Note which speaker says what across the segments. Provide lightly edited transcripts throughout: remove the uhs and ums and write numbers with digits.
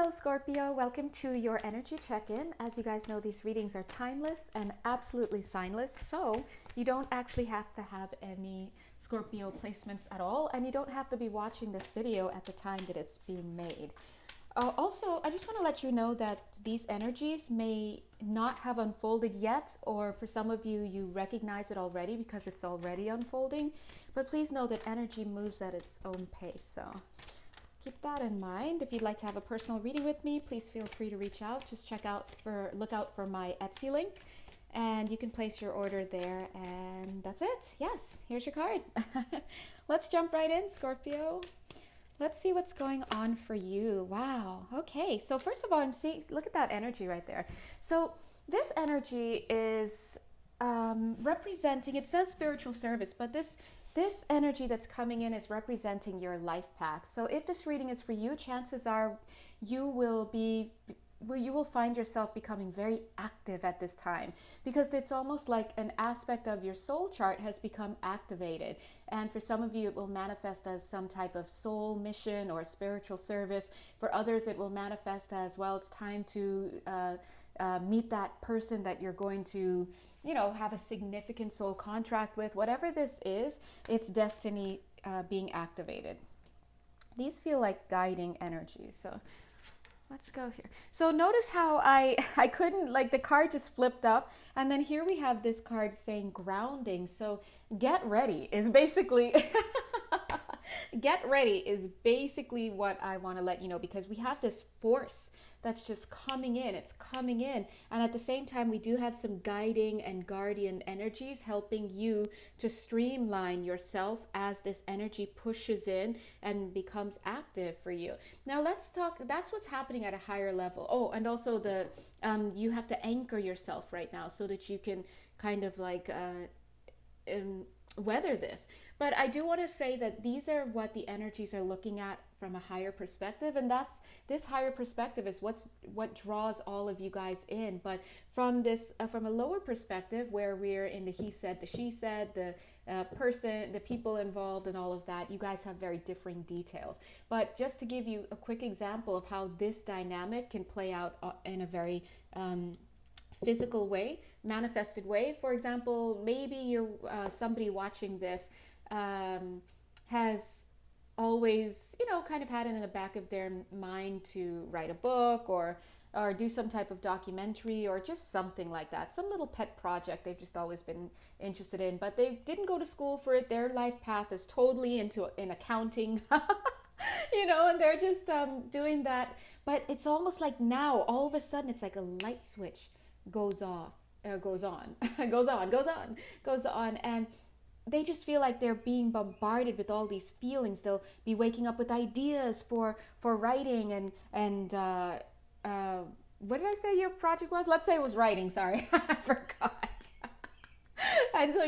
Speaker 1: Hello Scorpio, welcome to your energy check-in. As you guys know, these readings are timeless and absolutely signless, so you don't actually have to have any Scorpio placements at all, and you don't have to be watching this video at the time that it's being made. Also, I just want to let you know that these energies may not have unfolded yet, or for some of you, you recognize it already because it's already unfolding, but please know that energy moves at its own pace, so keep that in mind. If you'd like to have a personal reading with me, please feel free to reach out. Just look out for my Etsy link, and you can place your order there, and that's it. Yes, here's your card. Let's jump right in, Scorpio. Let's see what's going on for you. Wow. Okay. So first of all, I'm seeing, look at that energy right there. So this energy is representing, it says spiritual service, but this energy that's coming in is representing your life path. So if this reading is for you, chances are you will find yourself becoming very active at this time, because it's almost like an aspect of your soul chart has become activated. And for some of you, it will manifest as some type of soul mission or spiritual service. For others, it will manifest as, well, it's time to meet that person that you're going to, have a significant soul contract with. Whatever this is, it's destiny being activated. These feel like guiding energies. So let's go here. So notice how I couldn't, like, the card just flipped up, and then here we have this card saying grounding. So get ready is basically get ready is basically what I want to let you know, because we have this force that's just coming in. It's coming in, and at the same time we do have some guiding and guardian energies helping you to streamline yourself as this energy pushes in and becomes active for you. Now let's talk, that's what's happening at a higher level. Oh, and also the you have to anchor yourself right now so that you can kind of like weather this. But I do want to say that these are what the energies are looking at from a higher perspective, and that's this higher perspective is what draws all of you guys in. But from this from a lower perspective, where we're in the he said, the she said, the person, the people involved, and all of that, you guys have very differing details. But just to give you a quick example of how this dynamic can play out in a very physical way, manifested way. For example, maybe you're somebody watching this has always, kind of had it in the back of their mind to write a book or do some type of documentary or just something like that, some little pet project they've just always been interested in, but they didn't go to school for it. Their life path is totally in accounting. And they're just doing that. But it's almost like now all of a sudden it's like a light switch goes on, and they just feel like they're being bombarded with all these feelings. They'll be waking up with ideas for writing and what did I say your project was? Let's say it was writing. Sorry, I forgot. And so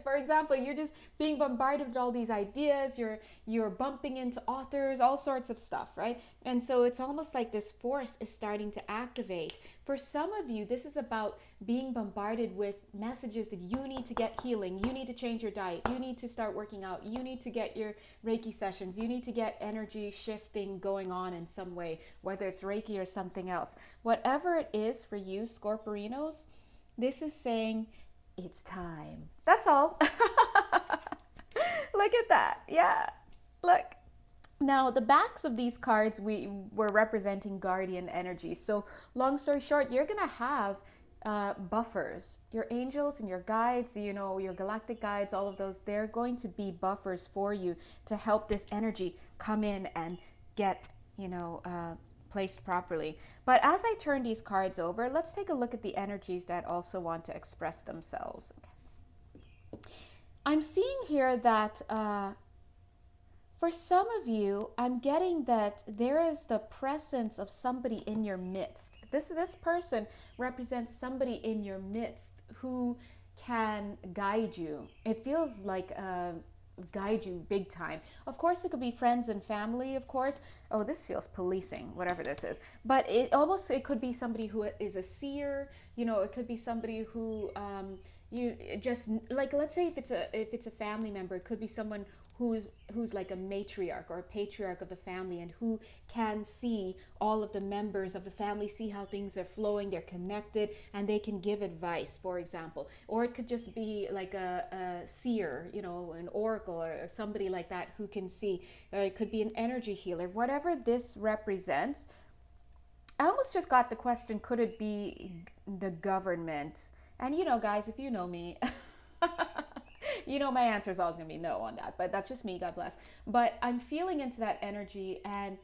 Speaker 1: for example, you're just being bombarded with all these ideas. You're bumping into authors, all sorts of stuff, right? And so it's almost like this force is starting to activate. For some of you, this is about being bombarded with messages that you need to get healing, you need to change your diet, you need to start working out, you need to get your Reiki sessions, you need to get energy shifting going on in some way, whether it's Reiki or something else. Whatever it is for you, Scorpios, this is saying, it's time. That's all. Look at that. Yeah. Look. Now, the backs of these cards were representing guardian energy. So, long story short, you're going to have buffers. Your angels and your guides, your galactic guides, all of those, they're going to be buffers for you to help this energy come in and get, placed properly. But as I turn these cards over, let's take a look at the energies that also want to express themselves. Okay. I'm seeing here that for some of you, I'm getting that there is the presence of somebody in your midst. This person represents somebody in your midst who can guide you. It feels like guide you big time. Of course, it could be friends and family, of course. Oh, this feels policing, whatever this is. But it could be somebody who is a seer. It could be somebody who you just, like, let's say if it's a family member, it could be someone who's who's like a matriarch or a patriarch of the family, and who can see all of the members of the family, see how things are flowing, they're connected, and they can give advice, for example. Or it could just be like a seer, you know, an oracle, or somebody like that who can see. Or it could be an energy healer. Whatever this represents, I almost just got the question, could it be the government? And you know, guys, if you know me, you know my answer is always going to be no on that. But that's just me, God bless. But I'm feeling into that energy. And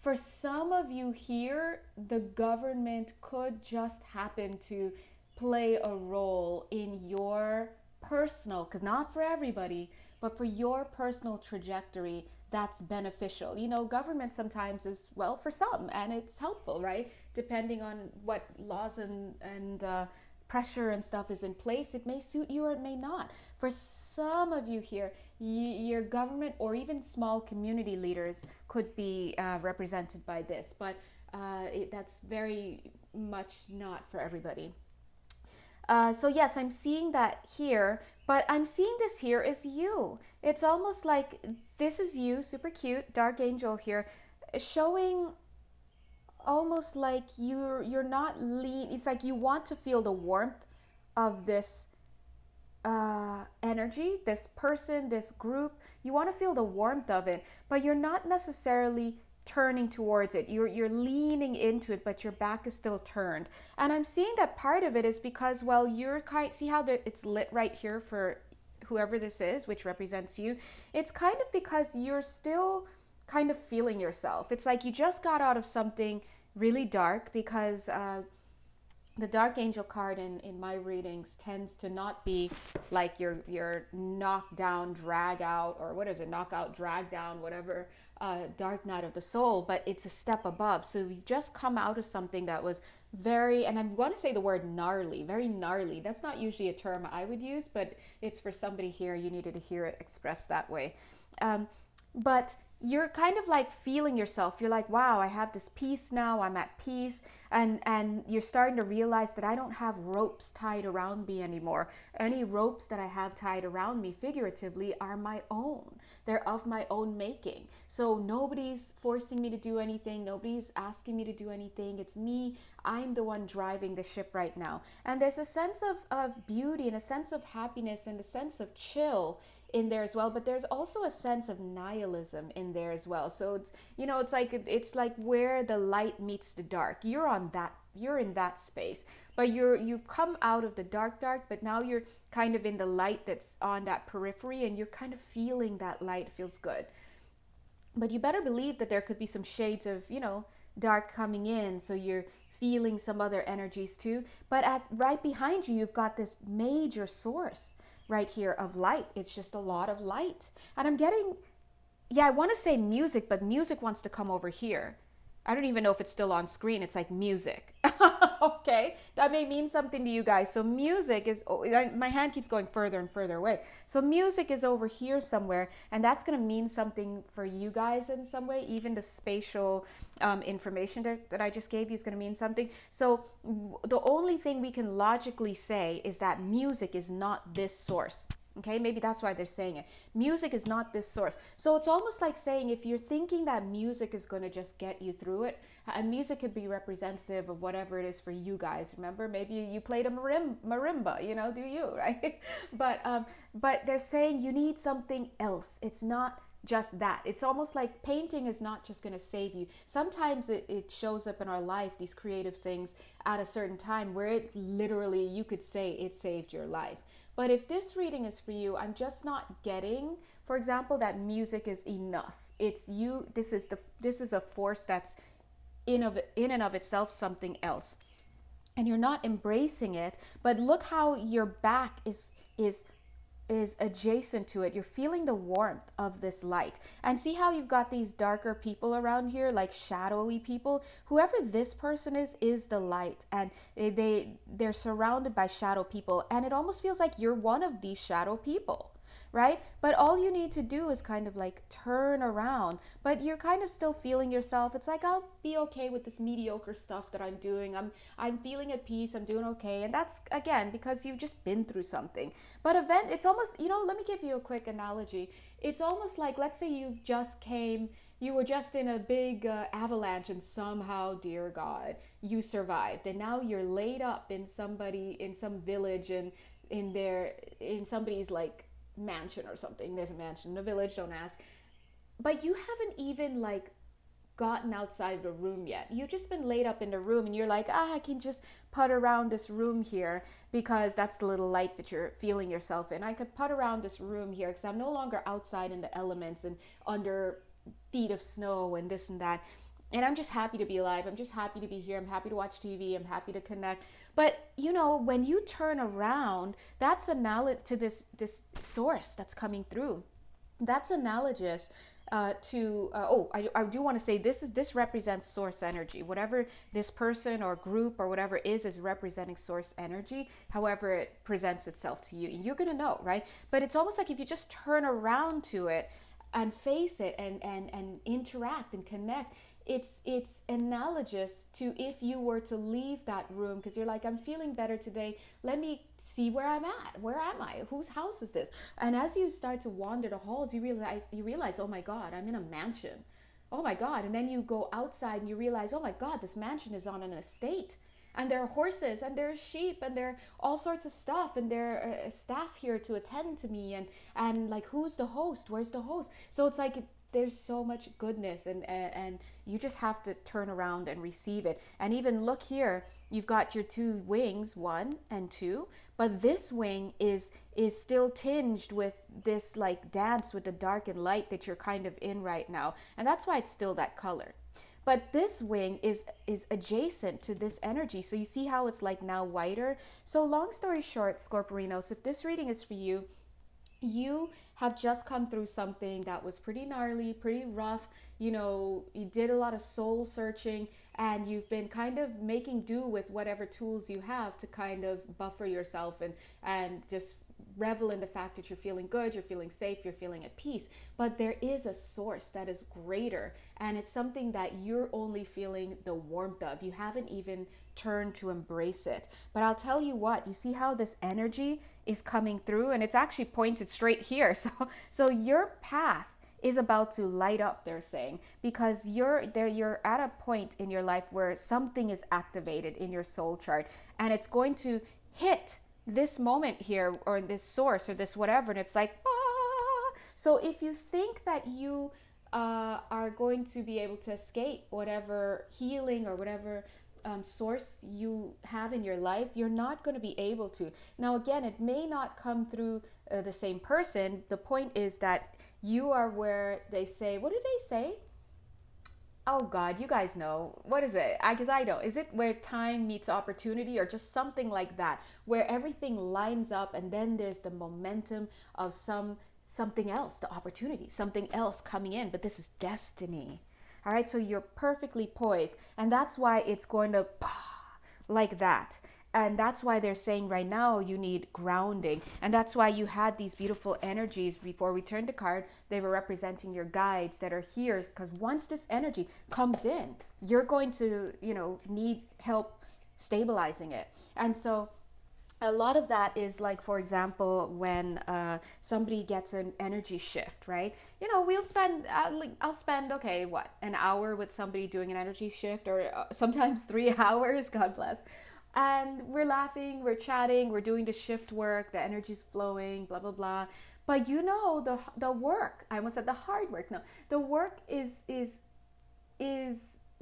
Speaker 1: for some of you here, the government could just happen to play a role in your personal, because not for everybody, but for your personal trajectory that's beneficial. You know, government sometimes is, well, for some, and it's helpful, right? Depending on what laws and pressure and stuff is in place, it may suit you or it may not. For some of you here, your government or even small community leaders could be represented by this, but that's very much not for everybody. So yes, I'm seeing that here, but I'm seeing this here as you. It's almost like this is you, super cute, dark angel here, showing almost like you're not lean. It's like you want to feel the warmth of this energy, this person, this group. You want to feel the warmth of it, but you're not necessarily turning towards it. You're leaning into it, but your back is still turned. And I'm seeing that part of it is because, well, you're kind, see how it's lit right here for whoever this is, which represents you. It's kind of because you're still kind of feeling yourself. It's like you just got out of something really dark, because the dark angel card in my readings tends to not be like your knocked down, drag out, or what is it, knock out, drag down, whatever, dark night of the soul, but it's a step above. So you've just come out of something that was very, and I'm going to say the word gnarly, very gnarly. That's not usually a term I would use, but it's for somebody here. You needed to hear it expressed that way. But you're kind of like feeling yourself. You're like, wow, I have this peace now. I'm at peace. And you're starting to realize that I don't have ropes tied around me anymore. Any ropes that I have tied around me, figuratively, are my own. They're of my own making. So nobody's forcing me to do anything. Nobody's asking me to do anything. It's me. I'm the one driving the ship right now. And there's a sense of beauty and a sense of happiness and a sense of chill in there as well, but there's also a sense of nihilism in there as well. So it's, you know, it's like where the light meets the dark. You're in that space, but you've come out of the dark, but now you're kind of in the light that's on that periphery, and you're kind of feeling that light. It feels good. But you better believe that there could be some shades of, you know, dark coming in, so you're feeling some other energies too. But right behind you, you've got this major source right here of light. It's just a lot of light. And I'm getting, yeah, I want to say music, but music wants to come over here. I don't even know if it's still on screen. It's like music. Okay, that may mean something to you guys. So music is, my hand keeps going further and further away. So music is over here somewhere, and that's going to mean something for you guys in some way. Even the spatial information that I just gave you is going to mean something. So the only thing we can logically say is that music is not this source. Okay, maybe that's why they're saying it. Music is not this source. So it's almost like saying, if you're thinking that music is going to just get you through it, and music could be representative of whatever it is for you guys. Remember, maybe you played a marimba, you know, do you, right? But they're saying you need something else. It's not just that. It's almost like painting is not just going to save you. Sometimes it shows up in our life, these creative things, at a certain time where it literally, you could say it saved your life. But if this reading is for you, I'm just not getting, for example, that music is enough. It's you. This is a force that's in and of itself something else, and you're not embracing it. But look how your back is adjacent to it. You're feeling the warmth of this light, and see how you've got these darker people around here, like shadowy people. Whoever this person is the light, and they're surrounded by shadow people, and it almost feels like you're one of these shadow people, right? But all you need to do is kind of like turn around, but you're kind of still feeling yourself. It's like, I'll be okay with this mediocre stuff that I'm doing. I'm feeling at peace. I'm doing okay. And that's again because you've just been through something. But it's almost, let me give you a quick analogy. It's almost like, let's say you were just in a big avalanche, and somehow, dear God, you survived, and now you're laid up in some village, and in somebody's like mansion or something. There's a mansion in a village, don't ask. But you haven't even like gotten outside the room yet. You've just been laid up in the room, and you're like, I can just put around this room here because that's the little light that you're feeling yourself in. I could put around this room here because I'm no longer outside in the elements and under feet of snow and this and that. And I'm just happy to be alive. I'm just happy to be here. I'm happy to watch TV. I'm happy to connect. But when you turn around, that's analogous to this source that's coming through. That's analogous I do want to say this represents source energy. Whatever this person or group or whatever is representing source energy, however it presents itself to you. You're going to know, right? But it's almost like if you just turn around to it and face it and interact and connect, it's analogous to if you were to leave that room because you're like, I'm feeling better today. Let me see where I'm at. Where am I? Whose house is this? And as you start to wander the halls, you realize, oh my God, I'm in a mansion. Oh my God. And then you go outside and you realize, oh my God, this mansion is on an estate. And there are horses and there are sheep and there are all sorts of stuff, and there are staff here to attend to me, and like, who's the host? Where's the host? So it's like there's so much goodness, and you just have to turn around and receive it. And even look here, you've got your two wings, 1 and 2, but this wing is still tinged with this like dance with the dark and light that you're kind of in right now, and that's why it's still that color. But this wing is adjacent to this energy. So you see how it's like now whiter. So long story short, Scorpioninos, if this reading is for you, you have just come through something that was pretty gnarly, pretty rough. You did a lot of soul searching, and you've been kind of making do with whatever tools you have to kind of buffer yourself and just revel in the fact that you're feeling good, you're feeling safe, you're feeling at peace. But there is a source that is greater, and it's something that you're only feeling the warmth of. You haven't even turned to embrace it. But I'll tell you what, you see how this energy is coming through, and it's actually pointed straight here. So your path is about to light up, they're saying, because you're at a point in your life where something is activated in your soul chart, and it's going to hit this moment here, or this source, or this whatever, and it's like, ah. So if you think that you are going to be able to escape whatever healing or whatever source you have in your life, you're not going to be able to. Now again, it may not come through the same person. The point is that you are where they say, what did they say? Oh God, you guys know. What is it? Because I don't. Is it where time meets opportunity, or just something like that, where everything lines up and then there's the momentum of something else, the opportunity, something else coming in, but this is destiny. All right, so you're perfectly poised, and that's why it's going to like that. And that's why they're saying right now you need grounding. And that's why you had these beautiful energies before we turned the card. They were representing your guides that are here, because once this energy comes in, you're going to, need help stabilizing it. And so a lot of that is like, for example, when somebody gets an energy shift, right? We'll spend, I'll spend, okay, what, an hour with somebody doing an energy shift, or sometimes 3 hours, God bless. And we're laughing, we're chatting, we're doing the shift work, the energy's flowing, blah, blah, blah. But the work, I almost said the hard work. No, the work is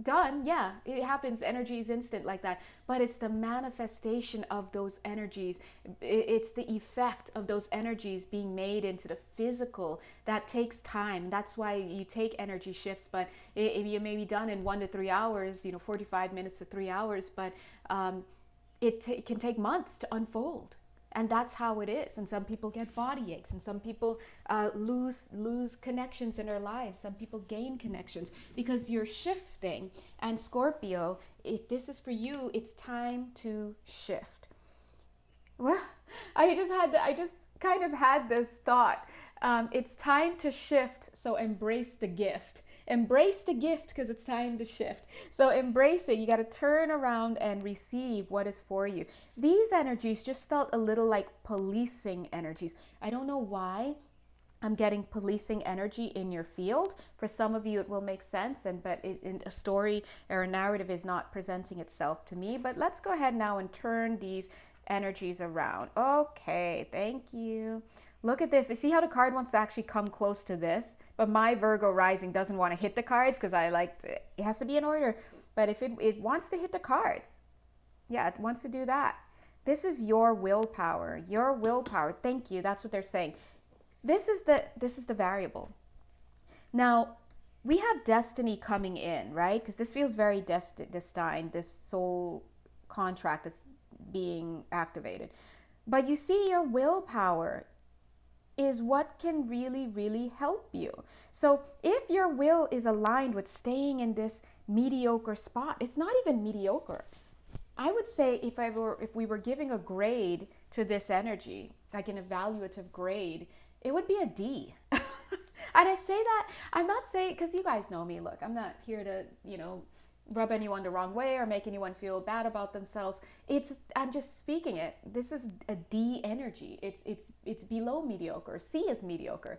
Speaker 1: done. Yeah, it happens. Energy is instant like that. But it's the manifestation of those energies. It's the effect of those energies being made into the physical that takes time. That's why you take energy shifts, but you may be done in 1 to 3 hours, 45 minutes to 3 hours, but it can take months to unfold. And that's how it is. And some people get body aches, and some people lose connections in their lives. Some people gain connections because you're shifting. And Scorpio, if this is for you, it's time to shift. Well, I just kind of had this thought. It's time to shift, so embrace the gift. Embrace the gift because it's time to shift. So embrace it. You got to turn around and receive what is for you. These energies just felt a little like policing energies. I don't know why I'm getting policing energy in your field. For some of you, it will make sense, but in a story or a narrative is not presenting itself to me. But let's go ahead now and turn these energies around. Okay, thank you. Look at this. You see how the card wants to actually come close to this, but my Virgo rising doesn't want to hit the cards because it has to be in order. But if it wants to hit the cards, yeah, it wants to do that. This is your willpower. Your willpower. Thank you. That's what they're saying. This is the variable. Now, we have destiny coming in, right? Because this feels very destined, this soul contract that's being activated. But you see, your willpower is what can really, really help you. So if your will is aligned with staying in this mediocre spot, it's not even mediocre. I would say if we were giving a grade to this energy, like an evaluative grade, it would be a D. And I say that, I'm not saying, because you guys know me, look, I'm not here to, rub anyone the wrong way or make anyone feel bad about themselves. I'm just speaking it. This is a D energy. It's below mediocre. C is mediocre.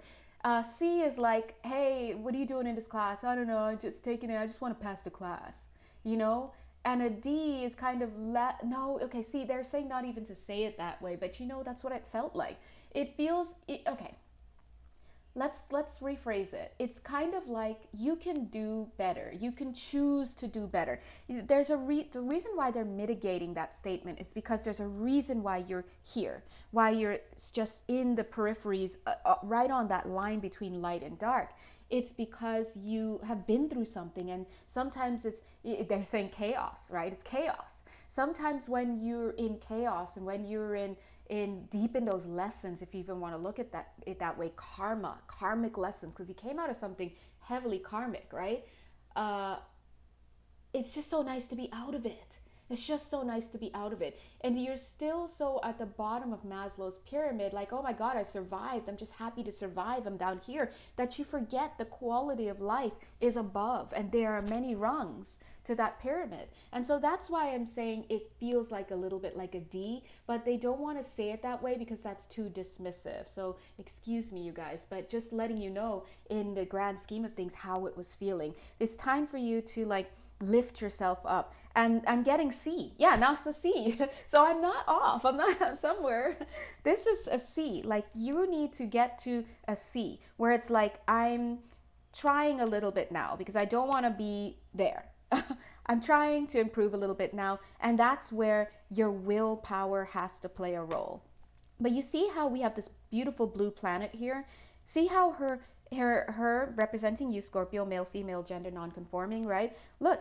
Speaker 1: C is like, hey, what are you doing in this class? I don't know, I'm just taking it. I just want to pass the class, And a D is kind of, no, okay, see, they're saying not even to say it that way, but that's what it felt like. It feels, okay, let's rephrase it. It's kind of like you can do better. You can choose to do better. There's the reason why they're mitigating that statement is because there's a reason why you're here, why you're just in the peripheries, right on that line between light and dark. It's because you have been through something, and sometimes they're saying chaos, right? It's chaos. Sometimes when you're in chaos and when you're in deep in those lessons, if you even want to look at that way, karmic lessons, because you came out of something heavily karmic, right? It's just so nice to be out of it. It's just so nice to be out of it. And you're still so at the bottom of Maslow's pyramid, like, oh my God, I survived. I'm just happy to survive. I'm down here, that you forget the quality of life is above, and there are many rungs to that pyramid. And so that's why I'm saying it feels like a little bit like a D, but they don't want to say it that way because that's too dismissive. So excuse me, you guys, but just letting you know in the grand scheme of things how it was feeling. It's time for you to lift yourself up. And I'm getting C. Yeah, now it's a C. So I'm not off. I'm somewhere. This is a C. Like, you need to get to a C where it's like, I'm trying a little bit now because I don't want to be there. I'm trying to improve a little bit now, and that's where your willpower has to play a role. But you see how we have this beautiful blue planet here? See how her representing you, Scorpio, male, female, gender non-conforming, right? Look,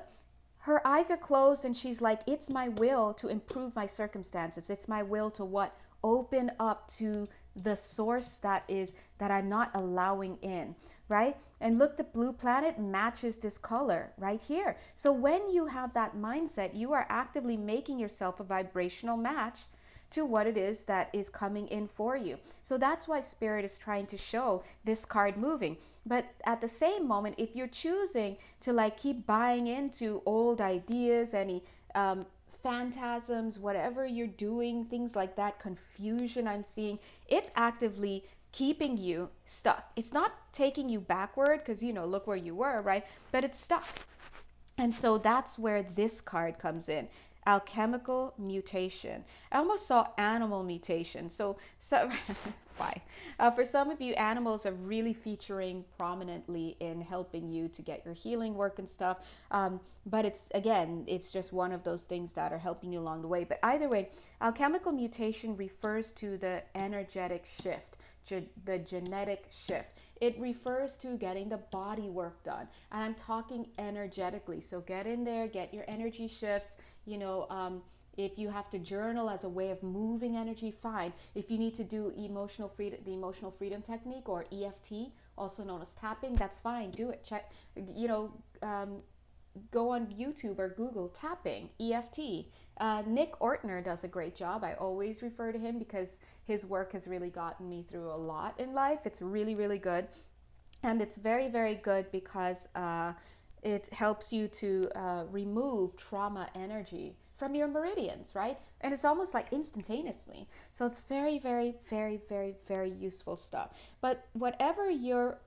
Speaker 1: her eyes are closed and she's like, it's my will to improve my circumstances. It's my will to what? Open up to the source that I'm not allowing in, right? And look, the blue planet matches this color right here. So when you have that mindset, you are actively making yourself a vibrational match to what it is that is coming in for you. So that's why Spirit is trying to show this card moving. But at the same moment, if you're choosing to keep buying into old ideas, any phantasms, whatever you're doing, things like that, confusion I'm seeing, it's actively keeping you stuck. It's not taking you backward because, look where you were, right? But it's stuck. And so that's where this card comes in. Alchemical mutation. I almost saw animal mutation. So why? For some of you, animals are really featuring prominently in helping you to get your healing work and stuff. But it's just one of those things that are helping you along the way. But either way, alchemical mutation refers to the energetic shift, the genetic shift. It refers to getting the body work done. And I'm talking energetically. So get in there, get your energy shifts. If you have to journal as a way of moving energy, fine. If you need to do the emotional freedom technique, or EFT, also known as tapping, that's fine. Do it. Check. go on YouTube or Google tapping, EFT. Nick Ortner does a great job. I always refer to him because his work has really gotten me through a lot in life. It's really, really good. And it's very, very good because it helps you to remove trauma energy from your meridians, right? And it's almost like instantaneously. So it's very, very, very, very, very useful stuff. But whatever your,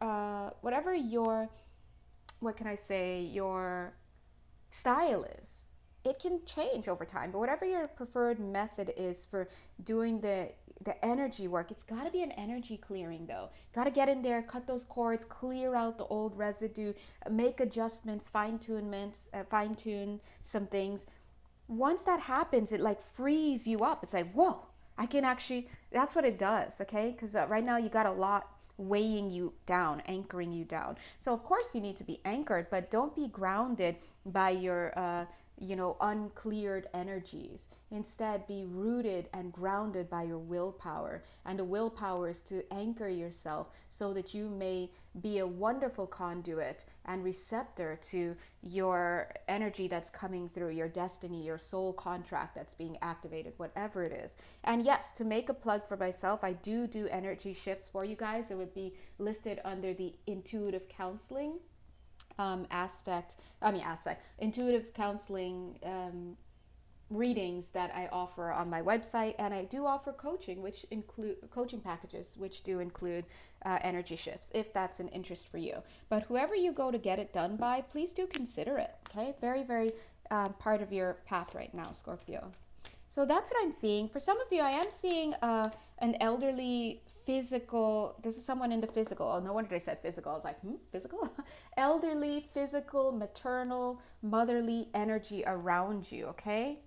Speaker 1: what can I say, your style is, it can change over time. But whatever your preferred method is for doing the energy work, it's got to be an energy clearing though. Got to get in there, cut those cords, clear out the old residue, make adjustments, fine tune some things. Once that happens, it like frees you up. It's like, whoa, I can actually, that's what it does, okay? Because right now you got a lot weighing you down, anchoring you down. So of course you need to be anchored, but don't be grounded by your uncleared energies. Instead, be rooted and grounded by your willpower. And the willpower is to anchor yourself so that you may be a wonderful conduit and receptor to your energy that's coming through, your destiny, your soul contract that's being activated, whatever it is. And yes, to make a plug for myself, I do energy shifts for you guys. It would be listed under the intuitive counseling intuitive counseling readings that I offer on my website, and I do offer coaching, which include coaching packages, which do include energy shifts, if that's an interest for you. But whoever you go to get it done by, please do consider it. Okay, very, very part of your path right now, Scorpio. So that's what I'm seeing. For some of you, I am seeing an elderly physical, this is someone into physical. Oh, no wonder they said physical. I was like, physical? Elderly, physical, maternal, motherly energy around you, okay?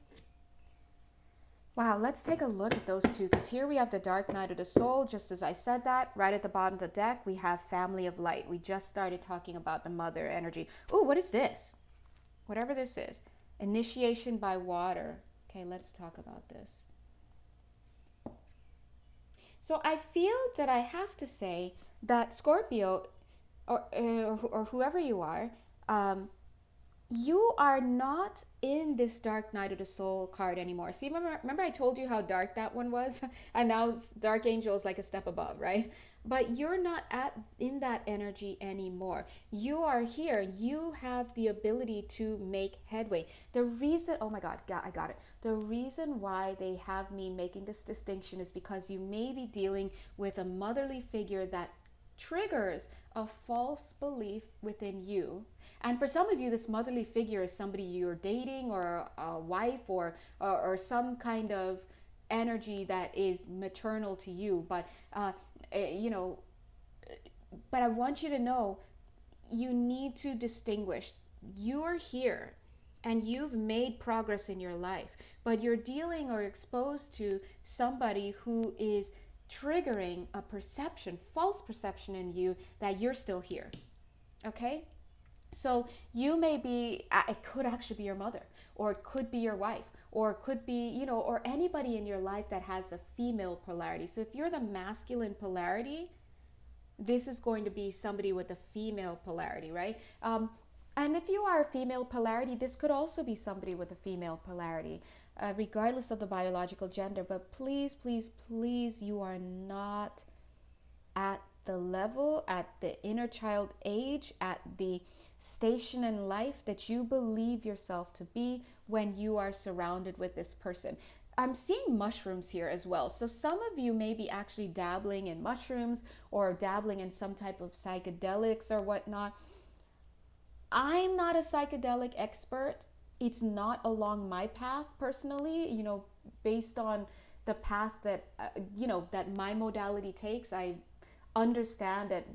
Speaker 1: Wow, let's take a look at those two, because here we have the dark night of the soul. Just as I said that, right at the bottom of the deck, we have family of light. We just started talking about the mother energy. Oh, what is this? Whatever this is. Initiation by water. Okay, let's talk about this. So I feel that I have to say that Scorpio, or whoever you are not in this dark night of the soul card anymore. See, remember I told you how dark that one was? And now dark angel is like a step above, right? But you're not in that energy anymore. You are here. You have the ability to make headway. The reason, oh my God, I got it. The reason why they have me making this distinction is because you may be dealing with a motherly figure that triggers a false belief within you. And for some of you, this motherly figure is somebody you're dating, or a wife, or some kind of energy that is maternal to you. But but I want you to know, you need to distinguish. You're here and you've made progress in your life, but you're dealing or exposed to somebody who is triggering a perception, false perception in you that you're still here. Okay? So you may be, it could actually be your mother, or it could be your wife, or it could be, or anybody in your life that has a female polarity. So if you're the masculine polarity, this is going to be somebody with a female polarity, right? And if you are a female polarity, this could also be somebody with a female polarity, regardless of the biological gender. But please, please, please, you are not at the level, at the inner child age, at the station in life that you believe yourself to be when you are surrounded with this person. I'm seeing mushrooms here as well. So some of you may be actually dabbling in mushrooms or dabbling in some type of psychedelics or whatnot. I'm not a psychedelic expert. It's not along my path personally, based on the path that, that my modality takes. I understand that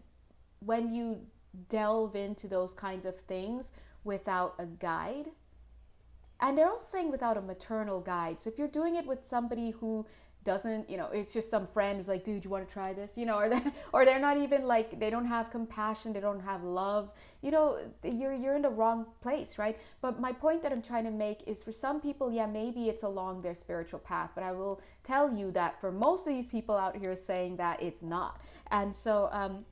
Speaker 1: when you delve into those kinds of things without a guide, and they're also saying without a maternal guide. So if you're doing it with somebody who doesn't, it's just some friend who's like, dude, you want to try this? Or they're not even like, they don't have compassion, they don't have love, you're in the wrong place, right? But my point that I'm trying to make is, for some people, yeah, maybe it's along their spiritual path, but I will tell you that for most of these people out here saying that it's not. And so,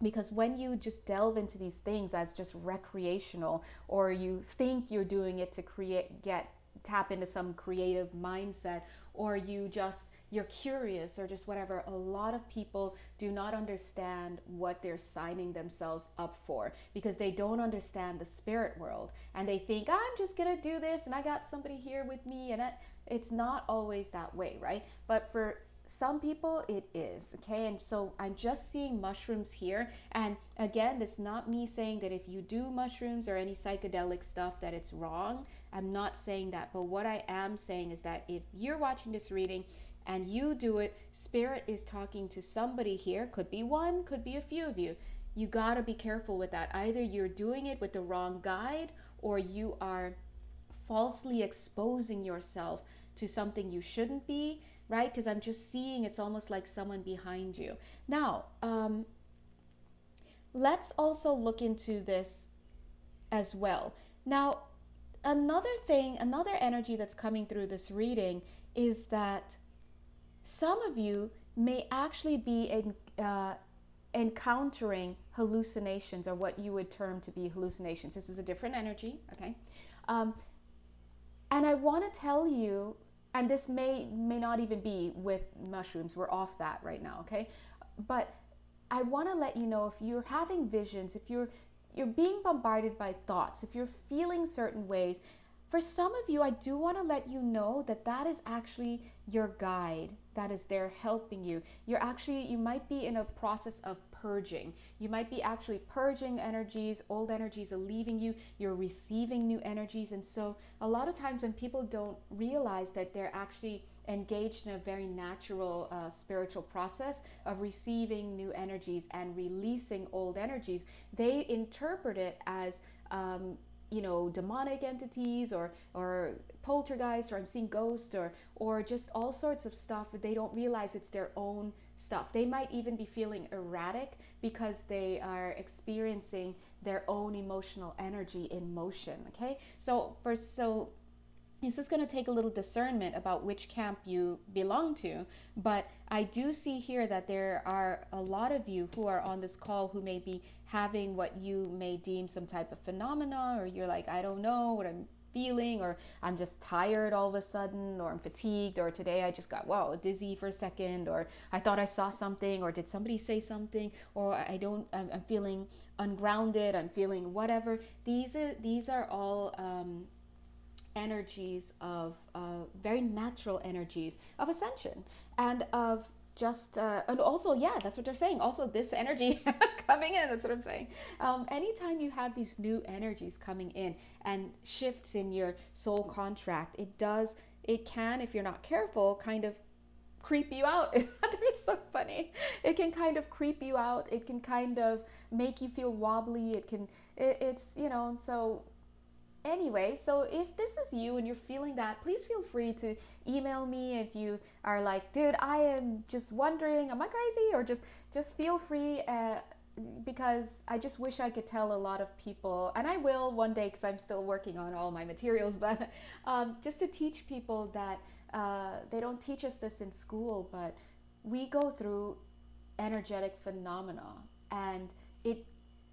Speaker 1: Because when you just delve into these things as just recreational, or you think you're doing it to tap into some creative mindset, or you're curious or just whatever, a lot of people do not understand what they're signing themselves up for, because they don't understand the spirit world, and they think, I'm just gonna do this and I got somebody here with me, and it's not always that way, right? But for some people it is, okay? And so I'm just seeing mushrooms here, and again, it's not me saying that if you do mushrooms or any psychedelic stuff that it's wrong. I'm not saying that, but what I am saying is that if you're watching this reading and you do it, spirit is talking to somebody here. Could be one, could be a few of you. You got to be careful with that. Either you're doing it with the wrong guide, or you are falsely exposing yourself to something you shouldn't be, right? Because I'm just seeing it's almost like someone behind you. Now, let's also look into this as well. Now, another energy that's coming through this reading is that some of you may actually be encountering hallucinations, or what you would term to be hallucinations. This is a different energy, okay? And I want to tell you, and this may not even be with mushrooms, we're off that right now, okay? But I want to let you know, if you're having visions, if you're being bombarded by thoughts, if you're feeling certain ways, for some of you, I do want to let you know that that is actually your guide that is there helping you. You might be in a process of purging. You might be actually purging energies. Old energies are leaving you. You're receiving new energies. And so a lot of times when people don't realize that they're actually engaged in a very natural spiritual process of receiving new energies and releasing old energies, they interpret it as demonic entities, or poltergeist, or I'm seeing ghosts, or just all sorts of stuff. But they don't realize it's their own stuff. They might even be feeling erratic because they are experiencing their own emotional energy in motion, okay? So this is going to take a little discernment about which camp you belong to, but I do see here that there are a lot of you who are on this call who may be having what you may deem some type of phenomena, or you're like, I don't know what I'm feeling, or I'm just tired all of a sudden, or I'm fatigued, or today I just got dizzy for a second, or I thought I saw something, or did somebody say something, or I'm feeling ungrounded, I'm feeling whatever. These are all energies of very natural energies of ascension, and of just and also, yeah, that's what they're saying, also this energy coming in, that's what I'm saying. Anytime you have these new energies coming in and shifts in your soul contract, it can, if you're not careful, kind of creep you out. That is so funny. It can kind of creep you out. It can kind of make you feel wobbly. So anyway, so if this is you and you're feeling that, please feel free to email me if you are like, dude, I am just wondering, am I crazy? Or just feel free, because I just wish I could tell a lot of people, and I will one day because I'm still working on all my materials, but just to teach people that they don't teach us this in school, but we go through energetic phenomena, and it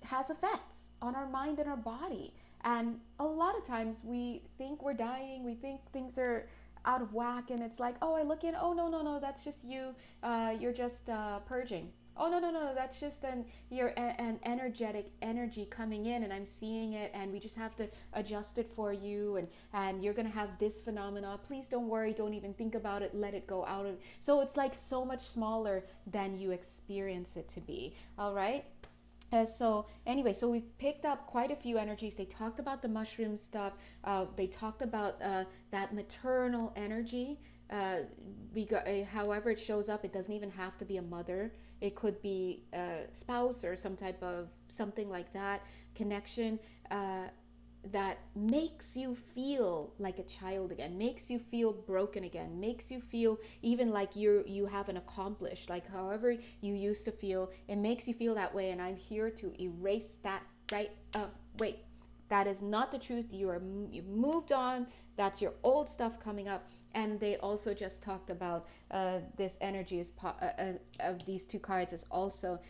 Speaker 1: has effects on our mind and our body. And a lot of times we think we're dying, we think things are out of whack, and it's like, oh, I look in, oh, no, that's just you, you're just purging. Oh, no, that's just an energetic energy coming in, and I'm seeing it, and we just have to adjust it for you, and you're gonna have this phenomena. Please don't worry, don't even think about it, let it go out of. So it's like so much smaller than you experience it to be, all right? So anyway, so we've picked up quite a few energies. They talked about the mushroom stuff. They talked about that maternal energy. However it shows up, it doesn't even have to be a mother. It could be a spouse or some type of something like that connection that makes you feel like a child again, makes you feel broken again, makes you feel even like you haven't accomplished, like however you used to feel, it makes you feel that way. And I'm here to erase that right up. Wait, that is not the truth. You've moved on. That's your old stuff coming up. And they also just talked about this energy of these two cards is also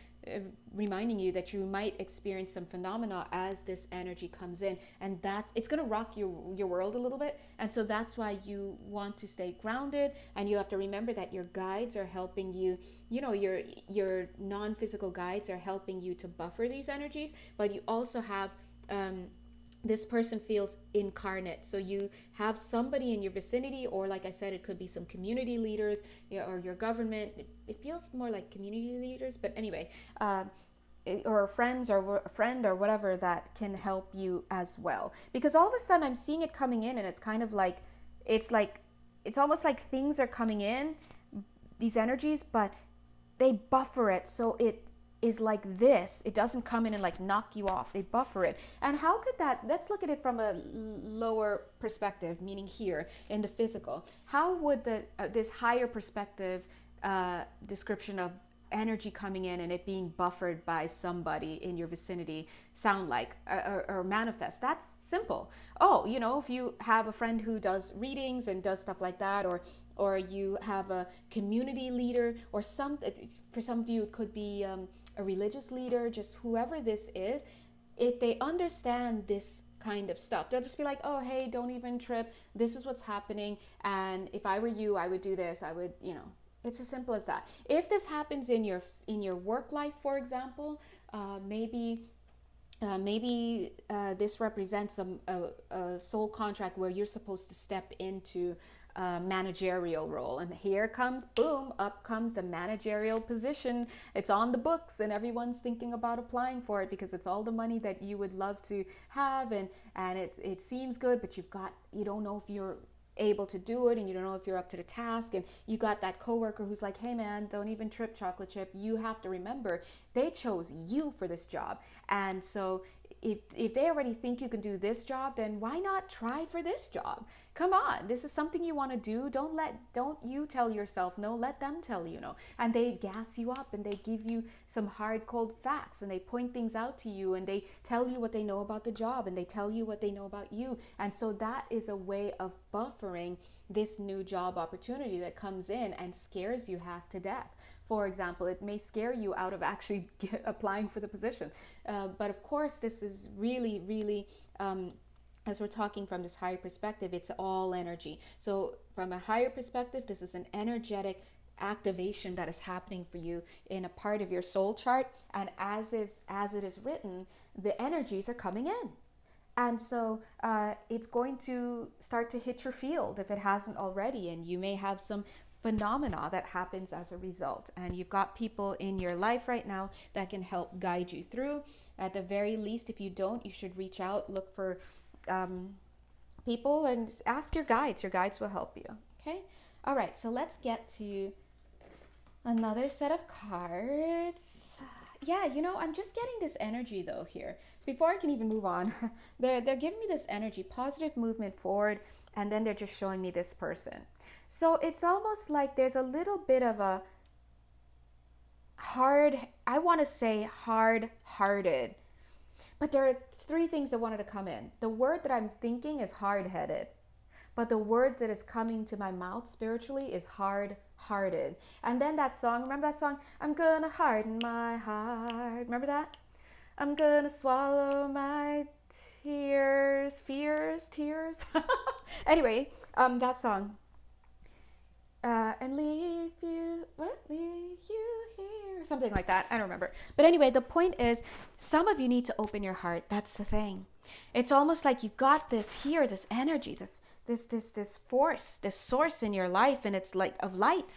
Speaker 1: reminding you that you might experience some phenomena as this energy comes in, and that it's going to rock your world a little bit. And so that's why you want to stay grounded, and you have to remember that your guides are helping you. You know, your non-physical guides are helping you to buffer these energies, but you also have this person feels incarnate. So you have somebody in your vicinity, or like I said, it could be some community leaders, or your government. It feels more like community leaders, but anyway, or friends, or a friend, or whatever, that can help you as well. Because all of a sudden I'm seeing it coming in, and it's kind of like, it's almost like things are coming in, these energies, but they buffer it, so it is like this. It doesn't come in and like knock you off. They buffer it. And how could that, let's look at it from a lower perspective, meaning here in the physical. How would this higher perspective description of energy coming in and it being buffered by somebody in your vicinity sound like, or manifest? That's simple. Oh, you know, if you have a friend who does readings and does stuff like that, or you have a community leader, or for some of you it could be a religious leader, just whoever this is, if they understand this kind of stuff, they'll just be like, oh, hey, don't even trip. This is what's happening. And if I were you, I would do this. I would, you know, it's as simple as that. If this happens in your work life, for example, maybe this represents a soul contract where you're supposed to step into managerial role, and here comes, boom, up comes the managerial position. It's on the books, and everyone's thinking about applying for it because it's all the money that you would love to have, and it seems good, but you don't know if you're able to do it, and you don't know if you're up to the task, and you got that coworker who's like, hey man, don't even trip, chocolate chip. You have to remember they chose you for this job, and so if they already think you can do this job, then why not try for this job? Come on, this is something you want to do. Don't you tell yourself no, let them tell you no. And they gas you up, and they give you some hard, cold facts, and they point things out to you, and they tell you what they know about the job, and they tell you what they know about you. And so that is a way of buffering this new job opportunity that comes in and scares you half to death. For example, it may scare you out of actually applying for the position. But of course, this is really, really, as we're talking from this higher perspective, it's all energy. So from a higher perspective, this is an energetic activation that is happening for you in a part of your soul chart. And as it is written, the energies are coming in. And so it's going to start to hit your field if it hasn't already. And you may have some phenomena that happens as a result, and you've got people in your life right now that can help guide you through. At the very least, if you don't, you should reach out, look for people, and ask your guides. Your guides will help you. Okay, all right, so let's get to another set of cards. Yeah, you know, I'm just getting this energy though here before I can even move on. They're giving me this energy, positive movement forward, and then they're just showing me this person. So it's almost like there's a little bit of a I want to say hard-hearted. But there are three things that wanted to come in. The word that I'm thinking is hard-headed. But the word that is coming to my mouth spiritually is hard-hearted. And then that song, remember that song? I'm gonna harden my heart. Remember that? I'm gonna swallow my tears. Anyway, that song. And leave you here, something like that. I don't remember. But anyway, the point is, some of you need to open your heart. That's the thing. It's almost like you got this here, this energy, this force, this source in your life, and it's like of light.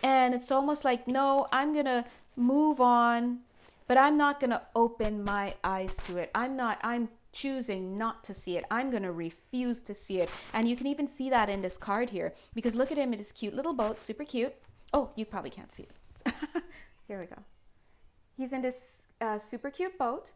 Speaker 1: And it's almost like, no, I'm gonna move on, but I'm not gonna open my eyes to it. I'm choosing not to see it. I'm going to refuse to see it. And you can even see that in this card here, because look at him in his cute little boat, super cute. Oh, you probably can't see it. Here we go. He's in this super cute boat.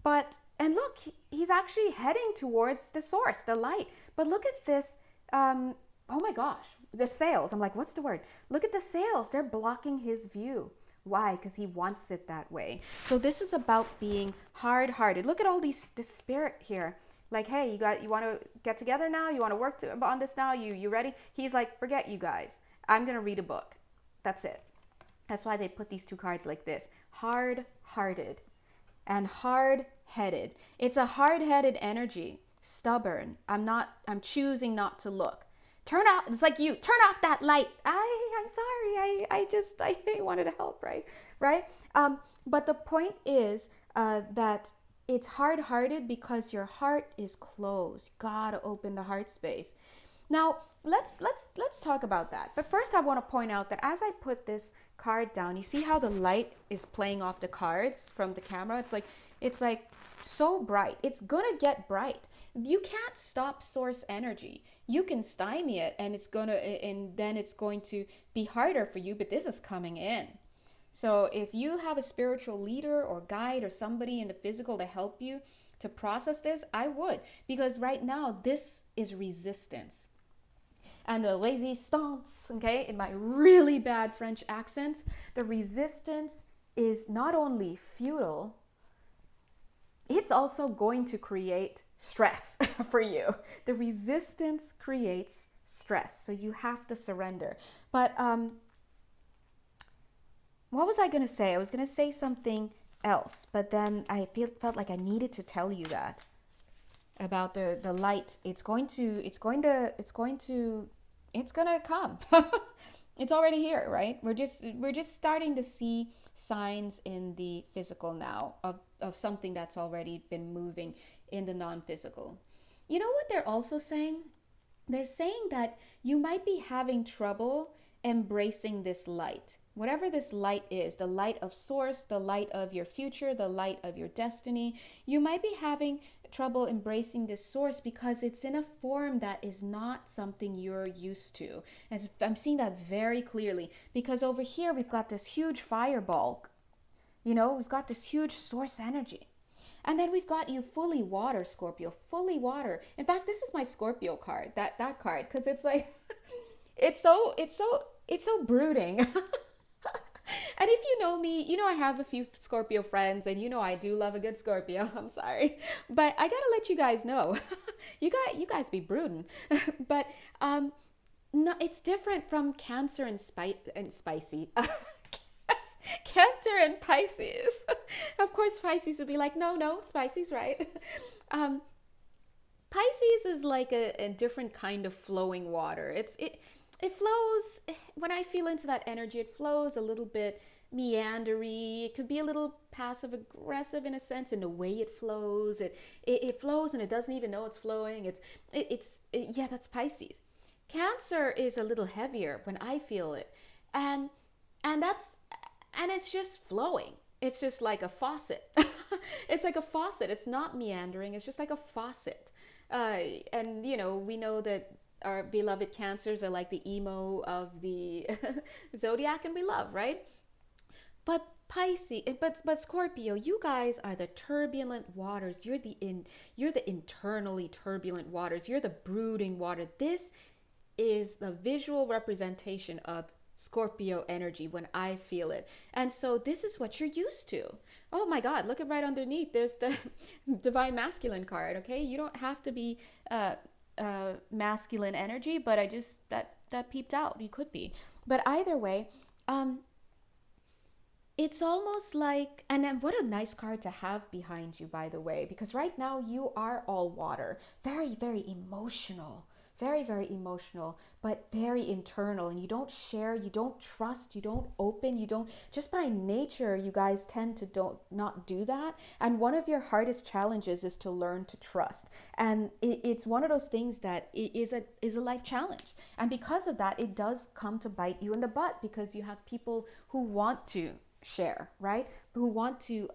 Speaker 1: And look, he's actually heading towards the source, the light. But look at this. Oh my gosh, the sails. I'm like, what's the word? Look at the sails. They're blocking his view. Why? Because he wants it that way. So this is about being hard-hearted. Look at all this spirit here. Like, hey, you want to get together now? You want to work on this now? You ready? He's like, forget you guys. I'm going to read a book. That's it. That's why they put these two cards like this: hard-hearted and hard-headed. It's a hard-headed energy, stubborn. I'm choosing not to look. Turn off, it's like you, turn off that light. I'm sorry, I wanted to help, right? But the point is that it's hard-hearted because your heart is closed. You gotta open the heart space. Now, let's talk about that. But first I want to point out that as I put this card down, you see how the light is playing off the cards from the camera? It's like so bright. It's gonna get bright. You can't stop source energy. You can stymie it, and then it's going to be harder for you, but this is coming in. So if you have a spiritual leader or guide or somebody in the physical to help you to process this, I would, because right now this is resistance. And the resistance, okay, in my really bad French accent, the resistance is not only futile, it's also going to create stress for you. The resistance creates stress, so you have to surrender. But what was I going to say? I was going to say something else, but then I felt like I needed to tell you that about the light. It's going to come. It's already here, right? We're just starting to see signs in the physical now of something that's already been moving in the non-physical. You know what they're also saying? They're saying that you might be having trouble embracing this light. Whatever this light is, the light of source, the light of your future, the light of your destiny, you might be having trouble embracing this source because it's in a form that is not something you're used to. And I'm seeing that very clearly because over here we've got this huge fireball. We've got this huge source energy. And then we've got you fully water, Scorpio, fully water. In fact, this is my Scorpio card, that card, because it's like, it's so brooding. And if you know me, I have a few Scorpio friends, and I do love a good Scorpio. I'm sorry, but I gotta let you guys know, you guys be brooding. But no, it's different from Cancer and spicy. Cancer and Pisces. Of course, Pisces would be like, no, Spicy's right. Pisces is like a different kind of flowing water. It flows, when I feel into that energy, it flows a little bit meandery. It could be a little passive aggressive in a sense in the way it flows. It flows and it doesn't even know it's flowing. That's Pisces. Cancer is a little heavier when I feel it. And it's just flowing. It's just like a faucet. It's like a faucet. It's not meandering. It's just like a faucet. And we know that our beloved Cancers are like the emo of the zodiac, and we love, right? But Pisces, but Scorpio, you guys are the turbulent waters. You're the internally turbulent waters. You're the brooding water. This is the visual representation of Scorpio energy when I feel it. And so this is what you're used to. Oh my God, look at right underneath. There's the divine masculine card, okay? You don't have to be masculine energy, but I just that peeped out. You could be, but either way, it's almost like, and then what a nice card to have behind you, by the way, because right now you are all water, very, very emotional, very, very emotional, but very internal, and you don't share, you don't trust, you don't open, you don't, just by nature, you guys tend to not do that. And one of your hardest challenges is to learn to trust. And it's one of those things that is a life challenge. And because of that, it does come to bite you in the butt, because you have people who want to share, right? Who want to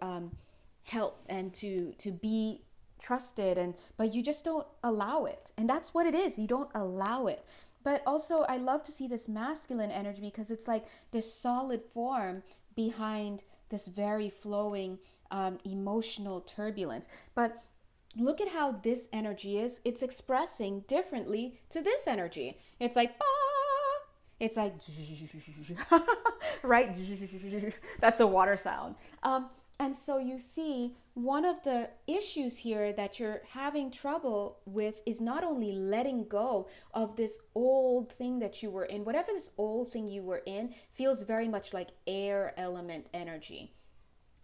Speaker 1: help and to be trusted, but you just don't allow it. And that's what it is. You don't allow it. But also, I love to see this masculine energy, because it's like this solid form behind this very flowing emotional turbulence. But look at how this energy is. It's expressing differently to this energy. It's like, right? That's a water sound. And so you see, one of the issues here that you're having trouble with is not only letting go of this old thing that you were in, whatever this old thing you were in feels very much like air element energy.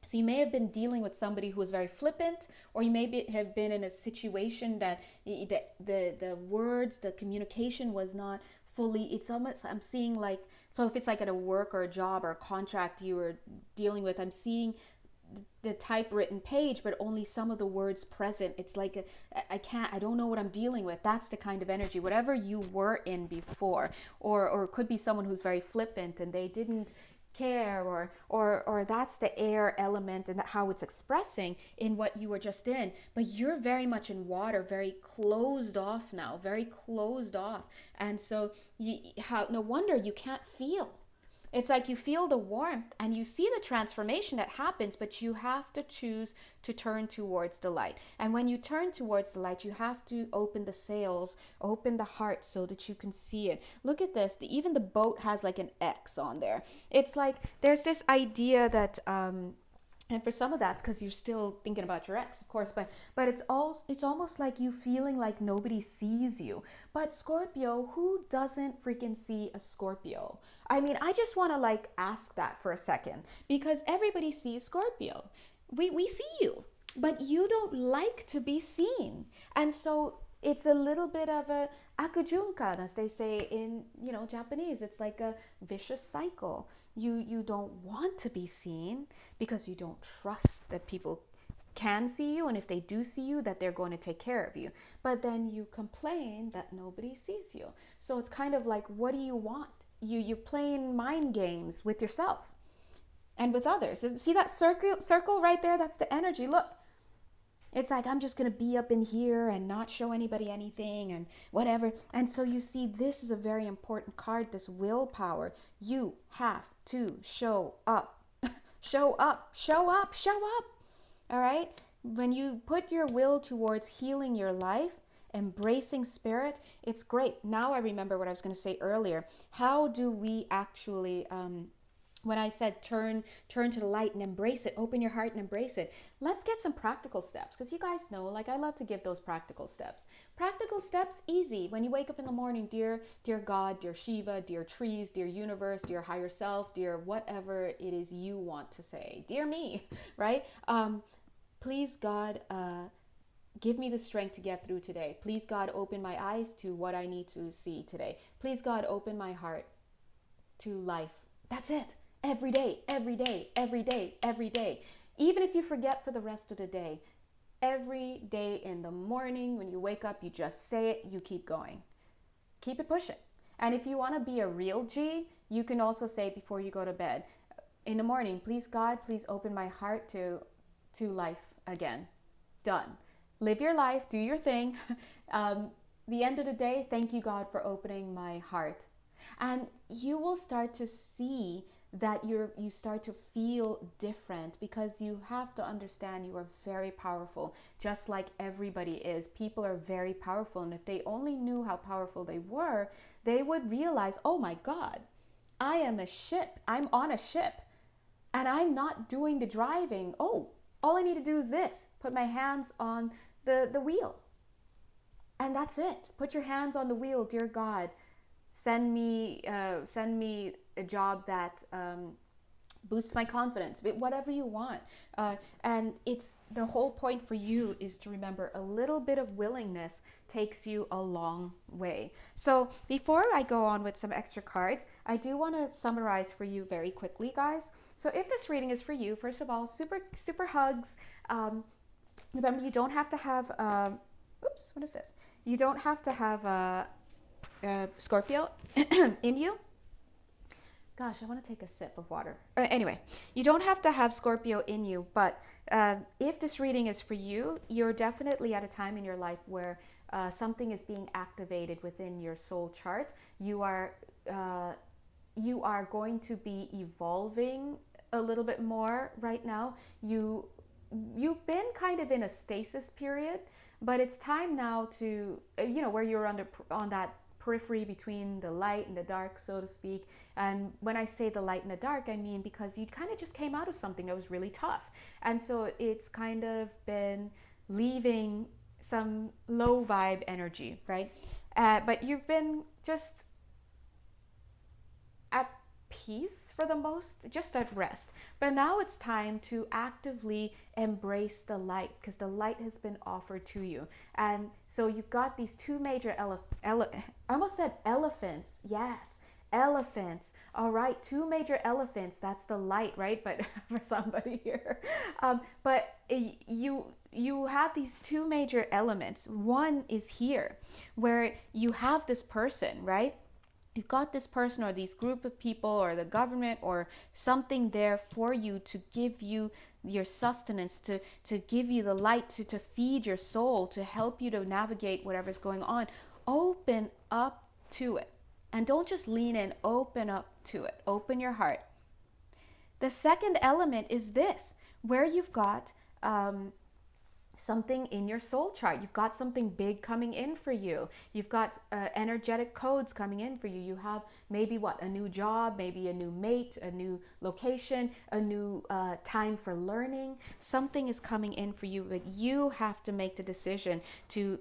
Speaker 1: So you may have been dealing with somebody who was very flippant, or you may have been in a situation that the words, the communication was not fully. It's almost, I'm seeing like, so if it's like at a work or a job or a contract you were dealing with, I'm seeing the typewritten page, but only some of the words present. It's like I don't know what I'm dealing with. That's the kind of energy, whatever you were in before, or it could be someone who's very flippant and they didn't care, or that's the air element and how it's expressing in what you were just in. But you're very much in water, very closed off now, very closed off. And so no wonder you can't feel. It's like you feel the warmth and you see the transformation that happens, but you have to choose to turn towards the light. And when you turn towards the light, you have to open the sails, open the heart so that you can see it. Look at this. Even the boat has like an X on there. It's like there's this idea that and for some of that's because you're still thinking about your ex, of course, but it's almost like you feeling like nobody sees you. But Scorpio, who doesn't freaking see a Scorpio? I mean, I just want to like ask that for a second, because everybody sees Scorpio. We see you, but you don't like to be seen. And so it's a little bit of a akujunkan, as they say in, Japanese. It's like a vicious cycle. You don't want to be seen because you don't trust that people can see you, and if they do see you, that they're going to take care of you. But then you complain that nobody sees you. So it's kind of like, what do you want? You're playing mind games with yourself and with others. And see that circle right there? That's the energy. Look. It's like, I'm just going to be up in here and not show anybody anything and whatever. And so you see, this is a very important card, this willpower. You have to show up. Show up, show up, show up. All right? When you put your will towards healing your life, embracing spirit, it's great. Now I remember what I was going to say earlier. How do we actually... when I said turn to the light and embrace it, open your heart and embrace it. Let's get some practical steps, because you guys know, like, I love to give those practical steps. Practical steps, easy. When you wake up in the morning, dear God, dear Shiva, dear trees, dear universe, dear higher self, dear whatever it is you want to say, dear me, right? Please God, give me the strength to get through today. Please God, open my eyes to what I need to see today. Please God, open my heart to life. That's it. Every day, every day, every day, every day. Even if you forget for the rest of the day, every day in the morning when you wake up, you just say it, you keep going. Keep it pushing. And if you want to be a real G, you can also say it before you go to bed. In the morning, please God, please open my heart to life again. Done. Live your life, do your thing. The end of the day, thank you God for opening my heart. And you will start to see that you start to feel different, because you have to understand you are very powerful, just like everybody is. People are very powerful, and if they only knew how powerful they were, they would realize, oh my God, I am a ship. I'm on a ship and I'm not doing the driving. Oh, all I need to do is this, put my hands on the wheel. And that's it. Put your hands on the wheel, dear God. Send me a job that boosts my confidence, whatever you want. And it's the whole point for you is to remember, a little bit of willingness takes you a long way. So before I go on with some extra cards, I do want to summarize for you very quickly, guys. So if this reading is for you, first of all, super hugs. Remember, you don't have to have what is this? You don't have to have Scorpio in you. Gosh, I want to take a sip of water. Anyway, you don't have to have Scorpio in you, but if this reading is for you, you're definitely at a time in your life where something is being activated within your soul chart. You are going to be evolving a little bit more right now. You've been kind of in a stasis period, but it's time now to, where you're on that periphery between the light and the dark, so to speak. And when I say the light and the dark, I mean because you kind of just came out of something that was really tough. And so it's kind of been leaving some low vibe energy, right? But you've been just at peace for the most, just at rest. But now it's time to actively embrace the light because the light has been offered to you. And so you've got these two major I almost said elephants. Yes, elephants. All right, two major elephants. That's the light, right? But for somebody here, but you have these two major elements. One is here, where you have this person, right? You've got this person or these group of people or the government or something there for you to give you your sustenance, to give you the light, to feed your soul, to help you to navigate whatever's going on. Open up to it. And don't just lean in, open up to it. Open your heart. The second element is this, where you've got something in your soul chart. You've got something big coming in for you. You've got energetic codes coming in for you. You have maybe a new job, maybe a new mate, a new location, a new time for learning. Something is coming in for you, but you have to make the decision to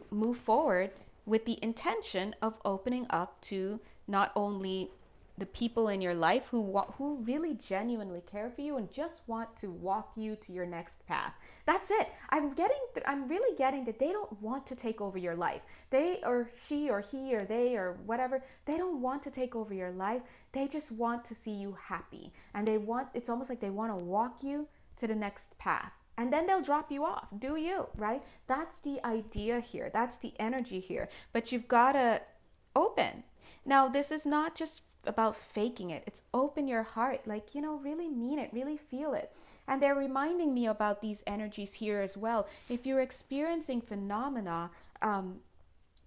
Speaker 1: move forward with the intention of opening up to not only the people in your life who really genuinely care for you and just want to walk you to your next path. That's it. I'm really getting that they don't want to take over your life. They or she or he or they or whatever, they don't want to take over your life. They just want to see you happy. And it's almost like they want to walk you to the next path. And then they'll drop you off. Do you, right? That's the idea here. That's the energy here. But you've got to open. Now, this is not just about faking it. It's open your heart, really mean it, really feel it. And they're reminding me about these energies here as well. If you're experiencing phenomena,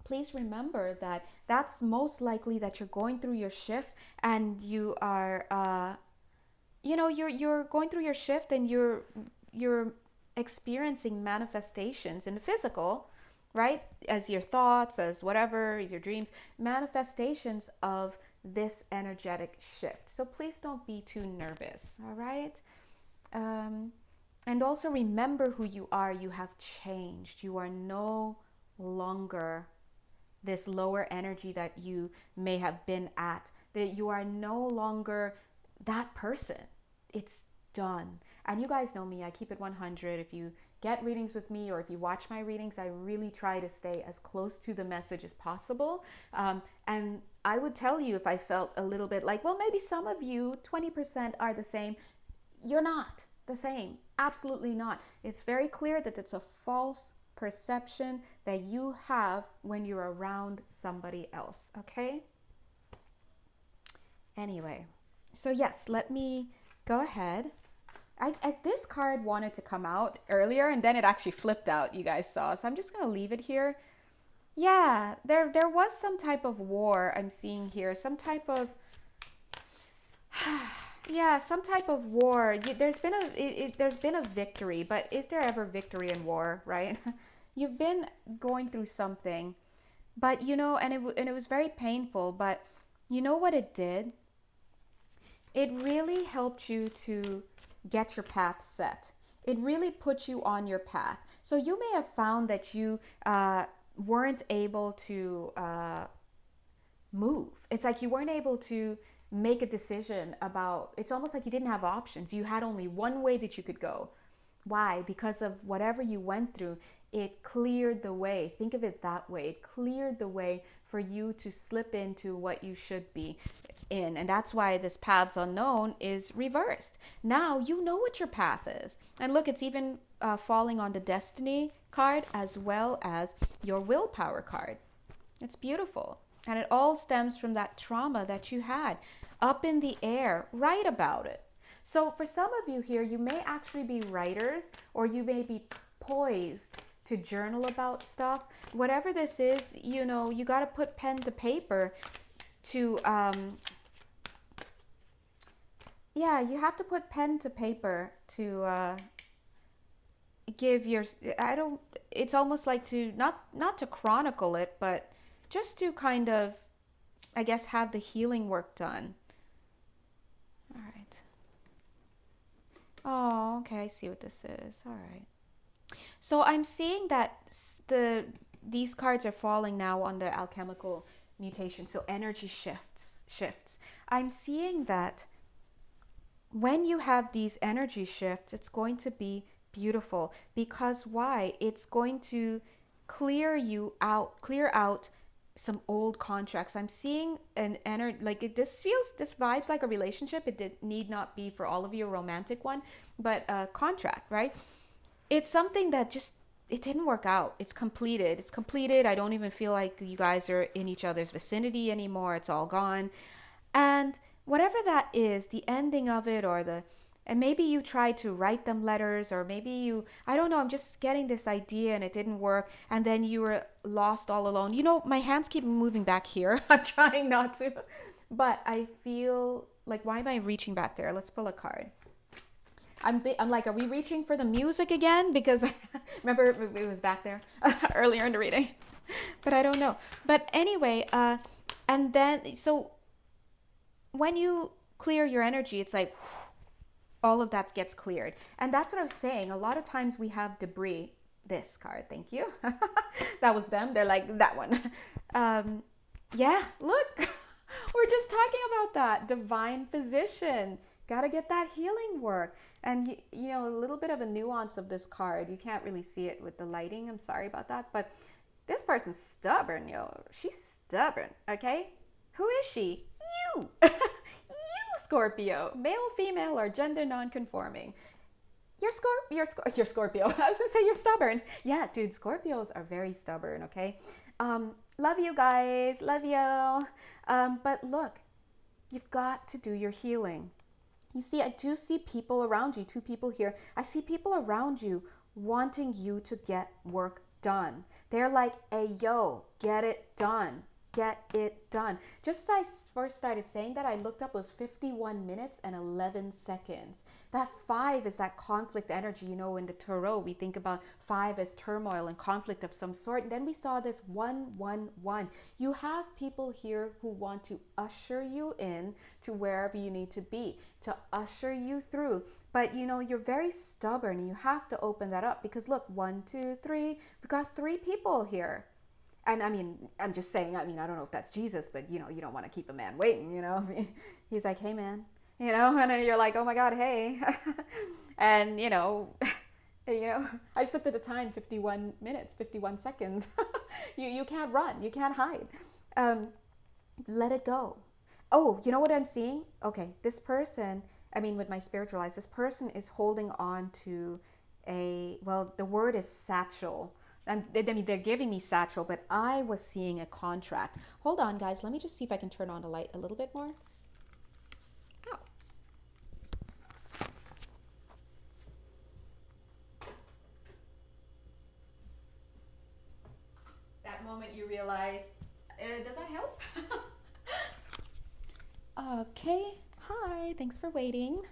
Speaker 1: please remember that that's most likely that you're going through your shift and you are, you're going through your shift and you're experiencing manifestations in the physical, right? As your thoughts, as whatever, as your dreams, manifestations of this energetic shift. So please don't be too nervous, all right? And also remember who you are. You have changed. You are no longer this lower energy that you may have been at. That you are no longer that person. It's done. And you guys know me, I keep it 100. If you get readings with me or if you watch my readings, I really try to stay as close to the message as possible. And I would tell you if I felt a little bit like, well, maybe some of you, 20% are the same. You're not the same. Absolutely not. It's very clear that it's a false perception that you have when you're around somebody else, okay? Anyway, so yes, let me go ahead. This card wanted to come out earlier and then it actually flipped out, you guys saw. So I'm just going to leave it here. Yeah, there was some type of war I'm seeing here. Some type of, yeah, some type of war. There's been a victory, but is there ever victory in war, right? You've been going through something, but and it was very painful, but you know what it did? It really helped you to get your path set. It really put you on your path. So you may have found that you weren't able to move. It's like you weren't able to make a decision about, it's almost like you didn't have options. You had only one way that you could go. Why? Because of whatever you went through, it cleared the way. Think of it that way. It cleared the way for you to slip into what you should be in. And that's why this paths unknown is reversed. Now you know what your path is. And look, it's even falling on the destiny card as well as your willpower card. It's beautiful. And it all stems from that trauma that you had. Up in the air, write about it. So for some of you here, you may actually be writers or you may be poised to journal about stuff. Whatever this is, you got to put pen to paper to, you have to put pen to paper to give your, it's almost like to, not to chronicle it, but just to kind of, I guess, have the healing work done. All right. Oh, okay, I see what this is. All right. So I'm seeing that these cards are falling now on the alchemical mutation. So energy shifts. I'm seeing that when you have these energy shifts, it's going to be beautiful. Because why? It's going to clear out some old contracts. I'm seeing an energy, like this vibes like a relationship. Need not be for all of you a romantic one, but a contract, right? It's something that just, it didn't work out. It's completed. I don't even feel like you guys are in each other's vicinity anymore. It's all gone. And whatever that is, the ending of it, and maybe you tried to write them letters, or maybe I don't know, I'm just getting this idea and it didn't work. And then you were lost all alone. My hands keep moving back here. I'm trying not to, but I feel like, why am I reaching back there? Let's pull a card. I'm like, are we reaching for the music again? Because remember, it was back there earlier in the reading, but I don't know. But anyway, and then, so when you clear your energy, it's like all of that gets cleared. And that's what I was saying. A lot of times we have debris. This card, thank you. That was them. They're like, that one. Yeah, look, we're just talking about that divine position. Got to get that healing work. And a little bit of a nuance of this card. You can't really see it with the lighting. I'm sorry about that. But this person's stubborn, She's stubborn, okay? Who is she? You! You, Scorpio. Male, female, or gender non-conforming. You're Scorpio. I was going to say you're stubborn. Yeah, dude, Scorpios are very stubborn, okay? Love you guys. Love you. But look, you've got to do your healing. You see, I do see people around you, 2 people here. I see people around you wanting you to get work done. They're like, hey, yo, get it done. Get it done. Just as I first started saying that, I looked up, it was 51 minutes and 11 seconds. That 5 is that conflict energy. In the tarot, we think about 5 as turmoil and conflict of some sort. And then we saw this 1, 1, 1. You have people here who want to usher you in to wherever you need to be, to usher you through. But you're very stubborn, and you have to open that up, because look, 1, 2, 3, we've got 3 people here. And I mean, I'm just saying, I don't know if that's Jesus, but you don't want to keep a man waiting, He's like, hey man, and then you're like, oh my God, hey. And I just looked at the time, 51 minutes, 51 seconds. You can't run, you can't hide. Let it go. Oh, you know what I'm seeing? Okay, this person, with my spiritual eyes, this person is holding on to the word is satchel. They're giving me satchel, but I was seeing a contract. Hold on, guys. Let me just see if I can turn on the light a little bit more. Ow. That moment you realize, does that help? Okay. Hi. Thanks for waiting.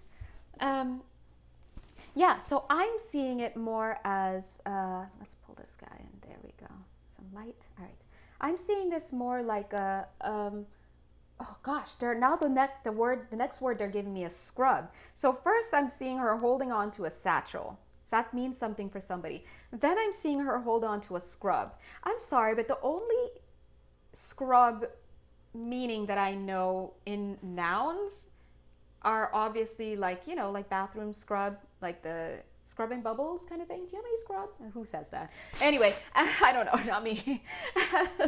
Speaker 1: Yeah, so I'm seeing it more as, let's pull this guy in. There we go. Some light. All right. I'm seeing this more like a, oh gosh, the next word they're giving me is scrub. So first I'm seeing her holding on to a satchel. That means something for somebody. Then I'm seeing her hold on to a scrub. I'm sorry, but the only scrub meaning that I know in nouns are obviously like bathroom scrub, like the scrubbing bubbles kind of thing. Do you have any scrub? Who says that? Anyway, I don't know, not me.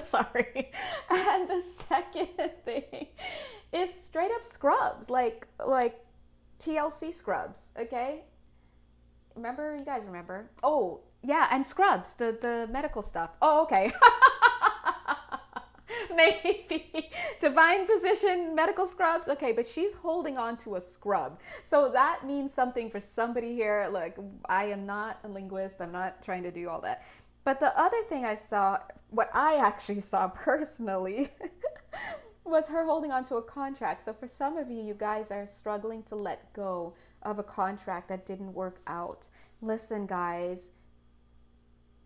Speaker 1: Sorry. And the second thing is straight up scrubs, like TLC scrubs, okay? You guys remember? Oh, yeah, and scrubs, the medical stuff. Oh, okay. Maybe divine position, medical scrubs. Okay, but she's holding on to a scrub. So that means something for somebody here. Look, I am not a linguist. I'm not trying to do all that. But the other thing I saw, what I actually saw personally, was her holding on to a contract. So for some of you, you guys are struggling to let go of a contract that didn't work out. Listen, guys,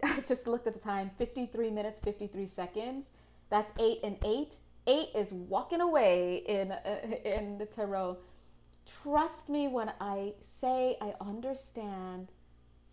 Speaker 1: I just looked at the time, 53 minutes, 53 seconds. That's 8 and 8. 8 is walking away in the tarot. Trust me when I say I understand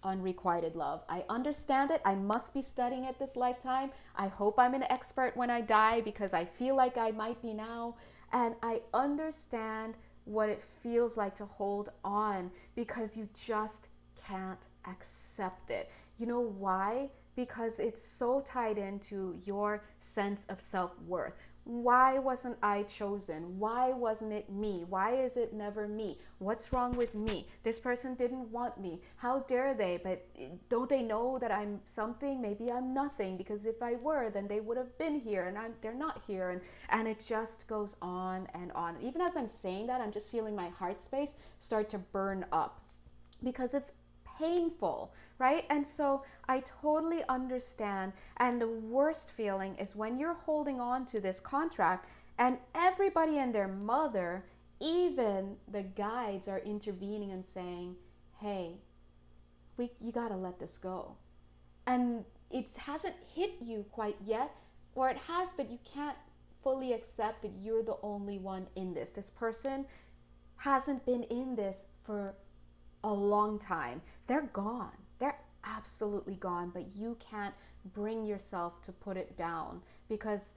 Speaker 1: unrequited love. I understand it. I must be studying it this lifetime. I hope I'm an expert when I die because I feel like I might be now. And I understand what it feels like to hold on because you just can't accept it. You know why? Because it's so tied into your sense of self-worth. Why wasn't I chosen? Why wasn't it me? Why is it never me? What's wrong with me? This person didn't want me. How dare they? But don't they know that I'm something? Maybe I'm nothing, because if I were, then they would have been here, and they're not here. And it just goes on and on. Even as I'm saying that, I'm just feeling my heart space start to burn up because it's painful, right? And so I totally understand. And the worst feeling is when you're holding on to this contract and everybody and their mother, even the guides, are intervening and saying, hey, you gotta let this go. And it hasn't hit you quite yet, or it has, but you can't fully accept that you're the only one in this. This person hasn't been in this for a long time. They're gone. They're absolutely gone, but you can't bring yourself to put it down because,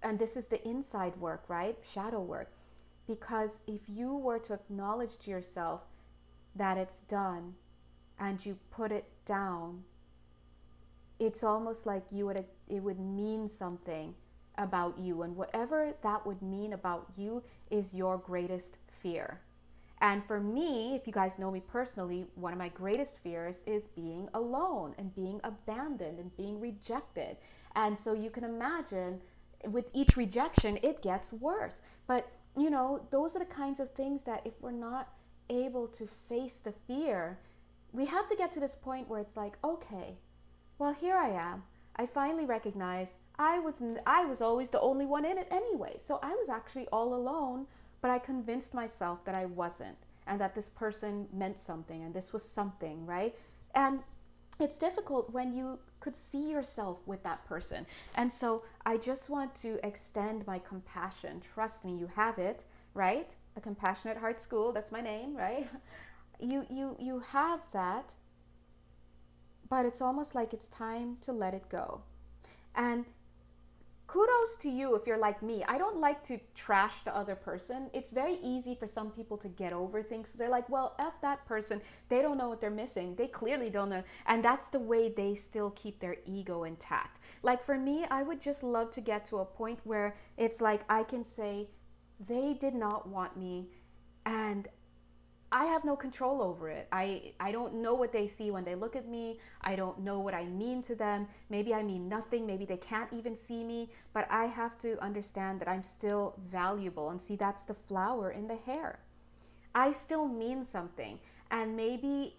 Speaker 1: and this is the inside work, right? Shadow work. Because if you were to acknowledge to yourself that it's done and you put it down, it's almost like it would mean something about you, and whatever that would mean about you is your greatest fear. And for me, if you guys know me personally, one of my greatest fears is being alone and being abandoned and being rejected. And so you can imagine with each rejection, it gets worse. But, you know, those are the kinds of things that if we're not able to face the fear, we have to get to this point where it's like, okay, well, here I am. I finally recognized I was always the only one in it anyway. So I was actually all alone. But I convinced myself that I wasn't, and that this person meant something, and this was something, right? And it's difficult when you could see yourself with that person. And so I just want to extend my compassion. Trust me, you have it, right? A Compassionate Heart School, that's my name, right? You have that, but it's almost like it's time to let it go. And kudos to you if you're like me. I don't like to trash the other person. It's very easy for some people to get over things. They're like, well, F that person. They don't know what they're missing. They clearly don't know. And that's the way they still keep their ego intact. Like for me, I would just love to get to a point where it's like I can say, they did not want me and I have no control over it. I don't know what they see when they look at me. I don't know what I mean to them. Maybe I mean nothing. Maybe they can't even see me. But I have to understand that I'm still valuable. And see, that's the flower in the hair. I still mean something. And maybe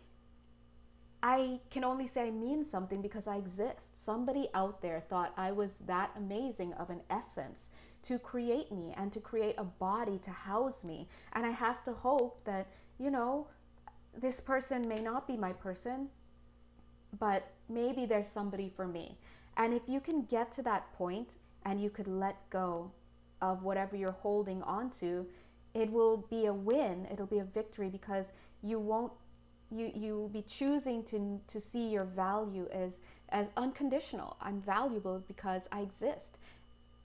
Speaker 1: I can only say I mean something because I exist. Somebody out there thought I was that amazing of an essence to create me and to create a body to house me. And I have to hope that, you know, this person may not be my person, but maybe there's somebody for me. And if you can get to that point and you could let go of whatever you're holding on to, it will be a win. It'll be a victory because you'll be choosing to see your value as unconditional. I'm valuable because I exist.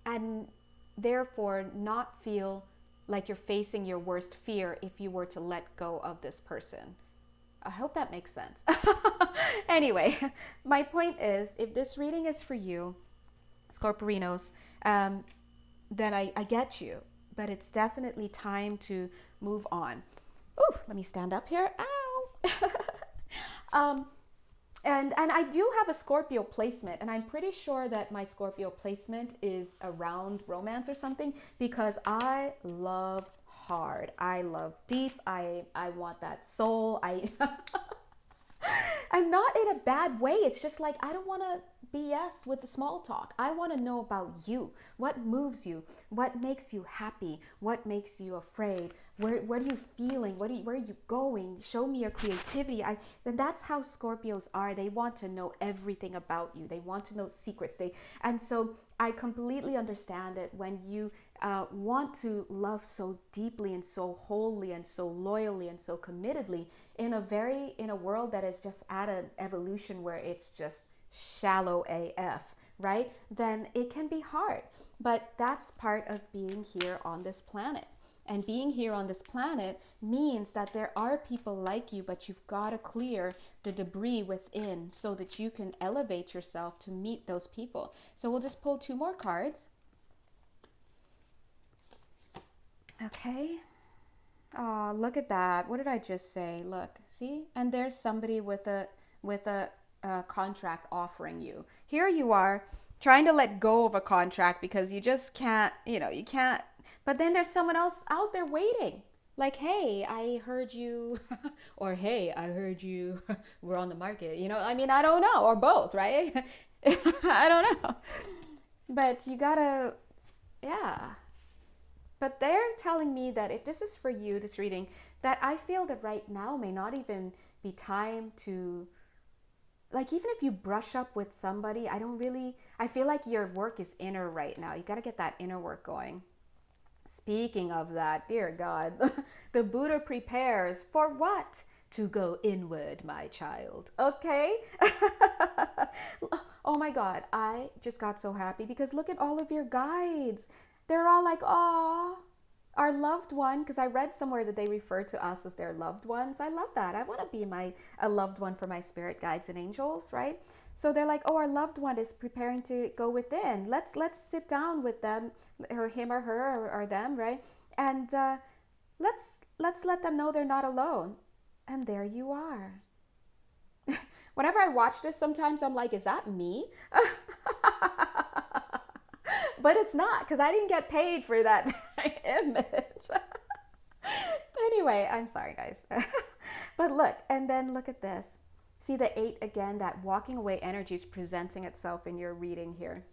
Speaker 1: And therefore not feel like you're facing your worst fear if you were to let go of this person. I hope that makes sense. Anyway, my point is, if this reading is for you, Scorpios, then I get you. But it's definitely time to move on. Ooh, let me stand up here. Ow! And I do have a Scorpio placement, and I'm pretty sure that my Scorpio placement is around romance or something, because I love hard. I love deep. I want that soul. And not in a bad way. It's just like, I don't want to BS with the small talk. I want to know about you. What moves you? What makes you happy? What makes you afraid? What are you feeling? Where are you going? Show me your creativity. Then that's how Scorpios are. They want to know everything about you. They want to know secrets. And so I completely understand it when you want to love so deeply and so wholly and so loyally and so committedly in a world that is just at an evolution where it's just shallow AF, right? Then it can be hard. But that's part of being here on this planet. And being here on this planet means that there are people like you, but you've got to clear the debris within so that you can elevate yourself to meet those people. So we'll just pull 2 more cards. Okay. Oh, look at that. What did I just say? Look, see? And there's somebody with a contract offering you. Here you are trying to let go of a contract because you just can't, you can't. But then there's someone else out there waiting. Like, hey, I heard you, or hey, I heard you were on the market. I mean, I don't know, or both, right? I don't know. But you gotta, yeah. But they're telling me that if this is for you, this reading, that I feel that right now may not even be time to, like, even if you brush up with somebody, I feel like your work is inner right now. You got to get that inner work going. Speaking of that, dear God, the Buddha prepares for what? To go inward, my child. Okay? Oh my God, I just got so happy because look at all of your guides. They're all like, oh, our loved one, because I read somewhere that they refer to us as their loved ones. I love that. I want to be a loved one for my spirit guides and angels, right? So they're like, oh, our loved one is preparing to go within. Let's sit down with them, or him or her or them, right? And let's let them know they're not alone. And there you are. Whenever I watch this, sometimes I'm like, is that me? But it's not, because I didn't get paid for that image. Anyway, I'm sorry, guys. But look, and then look at this. See the 8 again, that walking away energy is presenting itself in your reading here.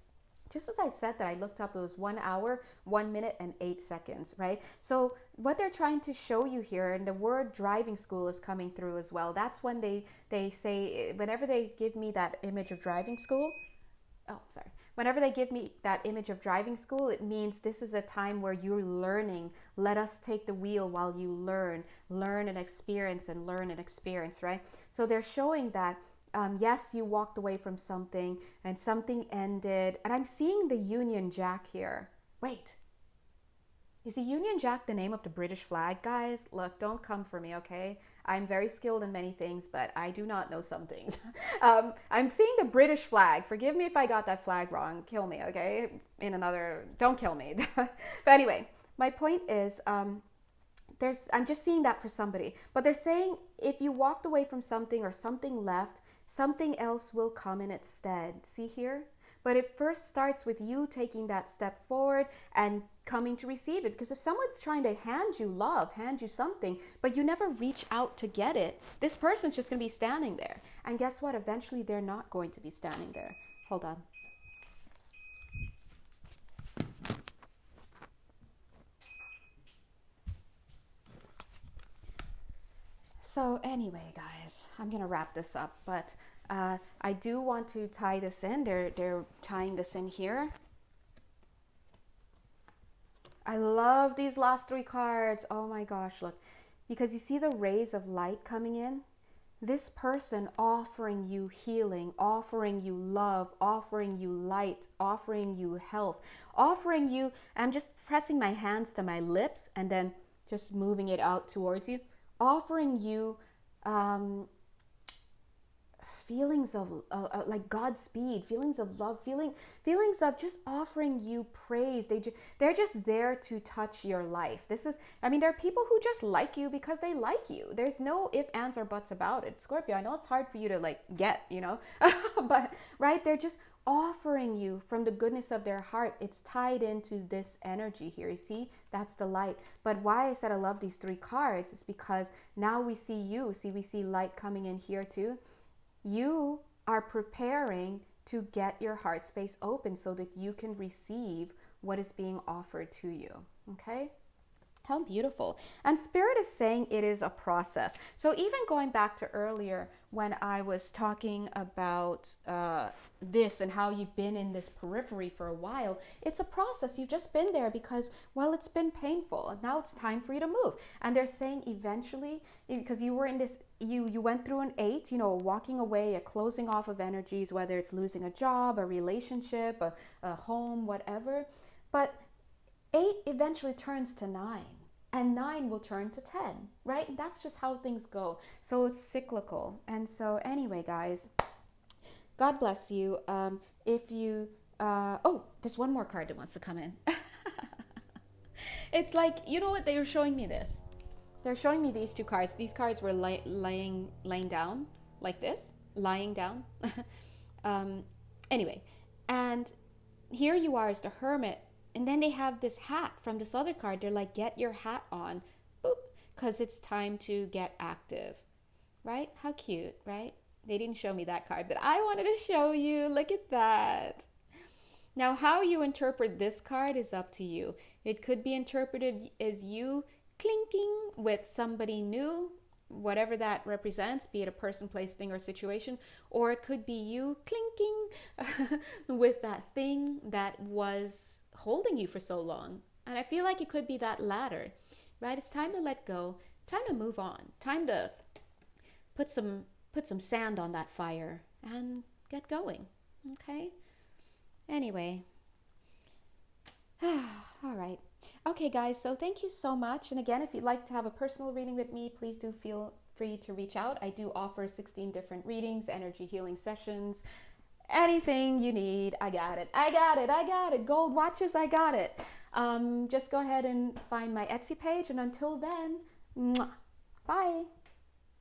Speaker 1: Just as I said that, I looked up, it was 1 hour, 1 minute, and 8 seconds, right? So what they're trying to show you here, and the word driving school is coming through as well. That's when they say, whenever they give me that image of driving school, whenever they give me that image of driving school, it means this is a time where you're learning. Let us take the wheel while you learn and experience, right? So they're showing that, yes, you walked away from something and something ended. And I'm seeing the Union Jack here. Wait, is the Union Jack the name of the British flag, guys? Look, don't come for me, okay? I'm very skilled in many things, but I do not know some things. I'm seeing the British flag. Forgive me if I got that flag wrong. Kill me, okay? Don't kill me. But anyway, my point is, I'm just seeing that for somebody. But they're saying if you walked away from something or something left, something else will come in its stead. See here? But it first starts with you taking that step forward and coming to receive it. Because if someone's trying to hand you love, hand you something, but you never reach out to get it, this person's just going to be standing there. And guess what? Eventually, they're not going to be standing there. Hold on. So anyway, guys, I'm going to wrap this up. But I do want to tie this in. They're tying this in here. I love these last 3 cards. Oh my gosh, look. Because you see the rays of light coming in? This person offering you healing, offering you love, offering you light, offering you health, offering you, I'm just pressing my hands to my lips and then just moving it out towards you, offering you feelings of like Godspeed, feelings of love, feelings of just offering you praise. They're just there to touch your life. There are people who just like you because they like you. There's no ifs, ands, or buts about it. Scorpio, I know it's hard for you to get, but right, they're just offering you from the goodness of their heart. It's tied into this energy here. You see, that's the light. But why I said I love these 3 cards is because now we see you. See, we see light coming in here too. You are preparing to get your heart space open so that you can receive what is being offered to you. Okay? How beautiful. And Spirit is saying it is a process. So even going back to earlier when I was talking about this and how you've been in this periphery for a while, it's a process. You've just been there because, well, it's been painful. Now it's time for you to move. And they're saying eventually, because you were in this, you went through an 8, walking away, a closing off of energies, whether it's losing a job, a relationship, a home, whatever. But 8 eventually turns to 9, and 9 will turn to 10, right? And that's just how things go. So it's cyclical. And so anyway, guys, God bless you. If you, there's one more card that wants to come in. It's like, you know what? They were showing me this. They're showing me these 2 cards. These cards were laying down like this, lying down. Anyway, and here you are as the Hermit. And then they have this hat from this other card. They're like, get your hat on, boop, because it's time to get active, right? How cute, right? They didn't show me that card, but I wanted to show you. Look at that. Now, how you interpret this card is up to you. It could be interpreted as you clinking with somebody new, whatever that represents, be it a person, place, thing, or situation, or it could be you clinking with that thing that was holding you for so long. And I feel like it could be that latter, right? It's time to let go, time to move on, time to put some sand on that fire and get going. Okay? Anyway. All right. Okay, guys, so thank you so much. And again, if you'd like to have a personal reading with me, please do feel free to reach out. I do offer 16 different readings, energy healing sessions, anything you need. I got it. Gold watches, I got it. Just go ahead and find my Etsy page. And until then, mwah, bye.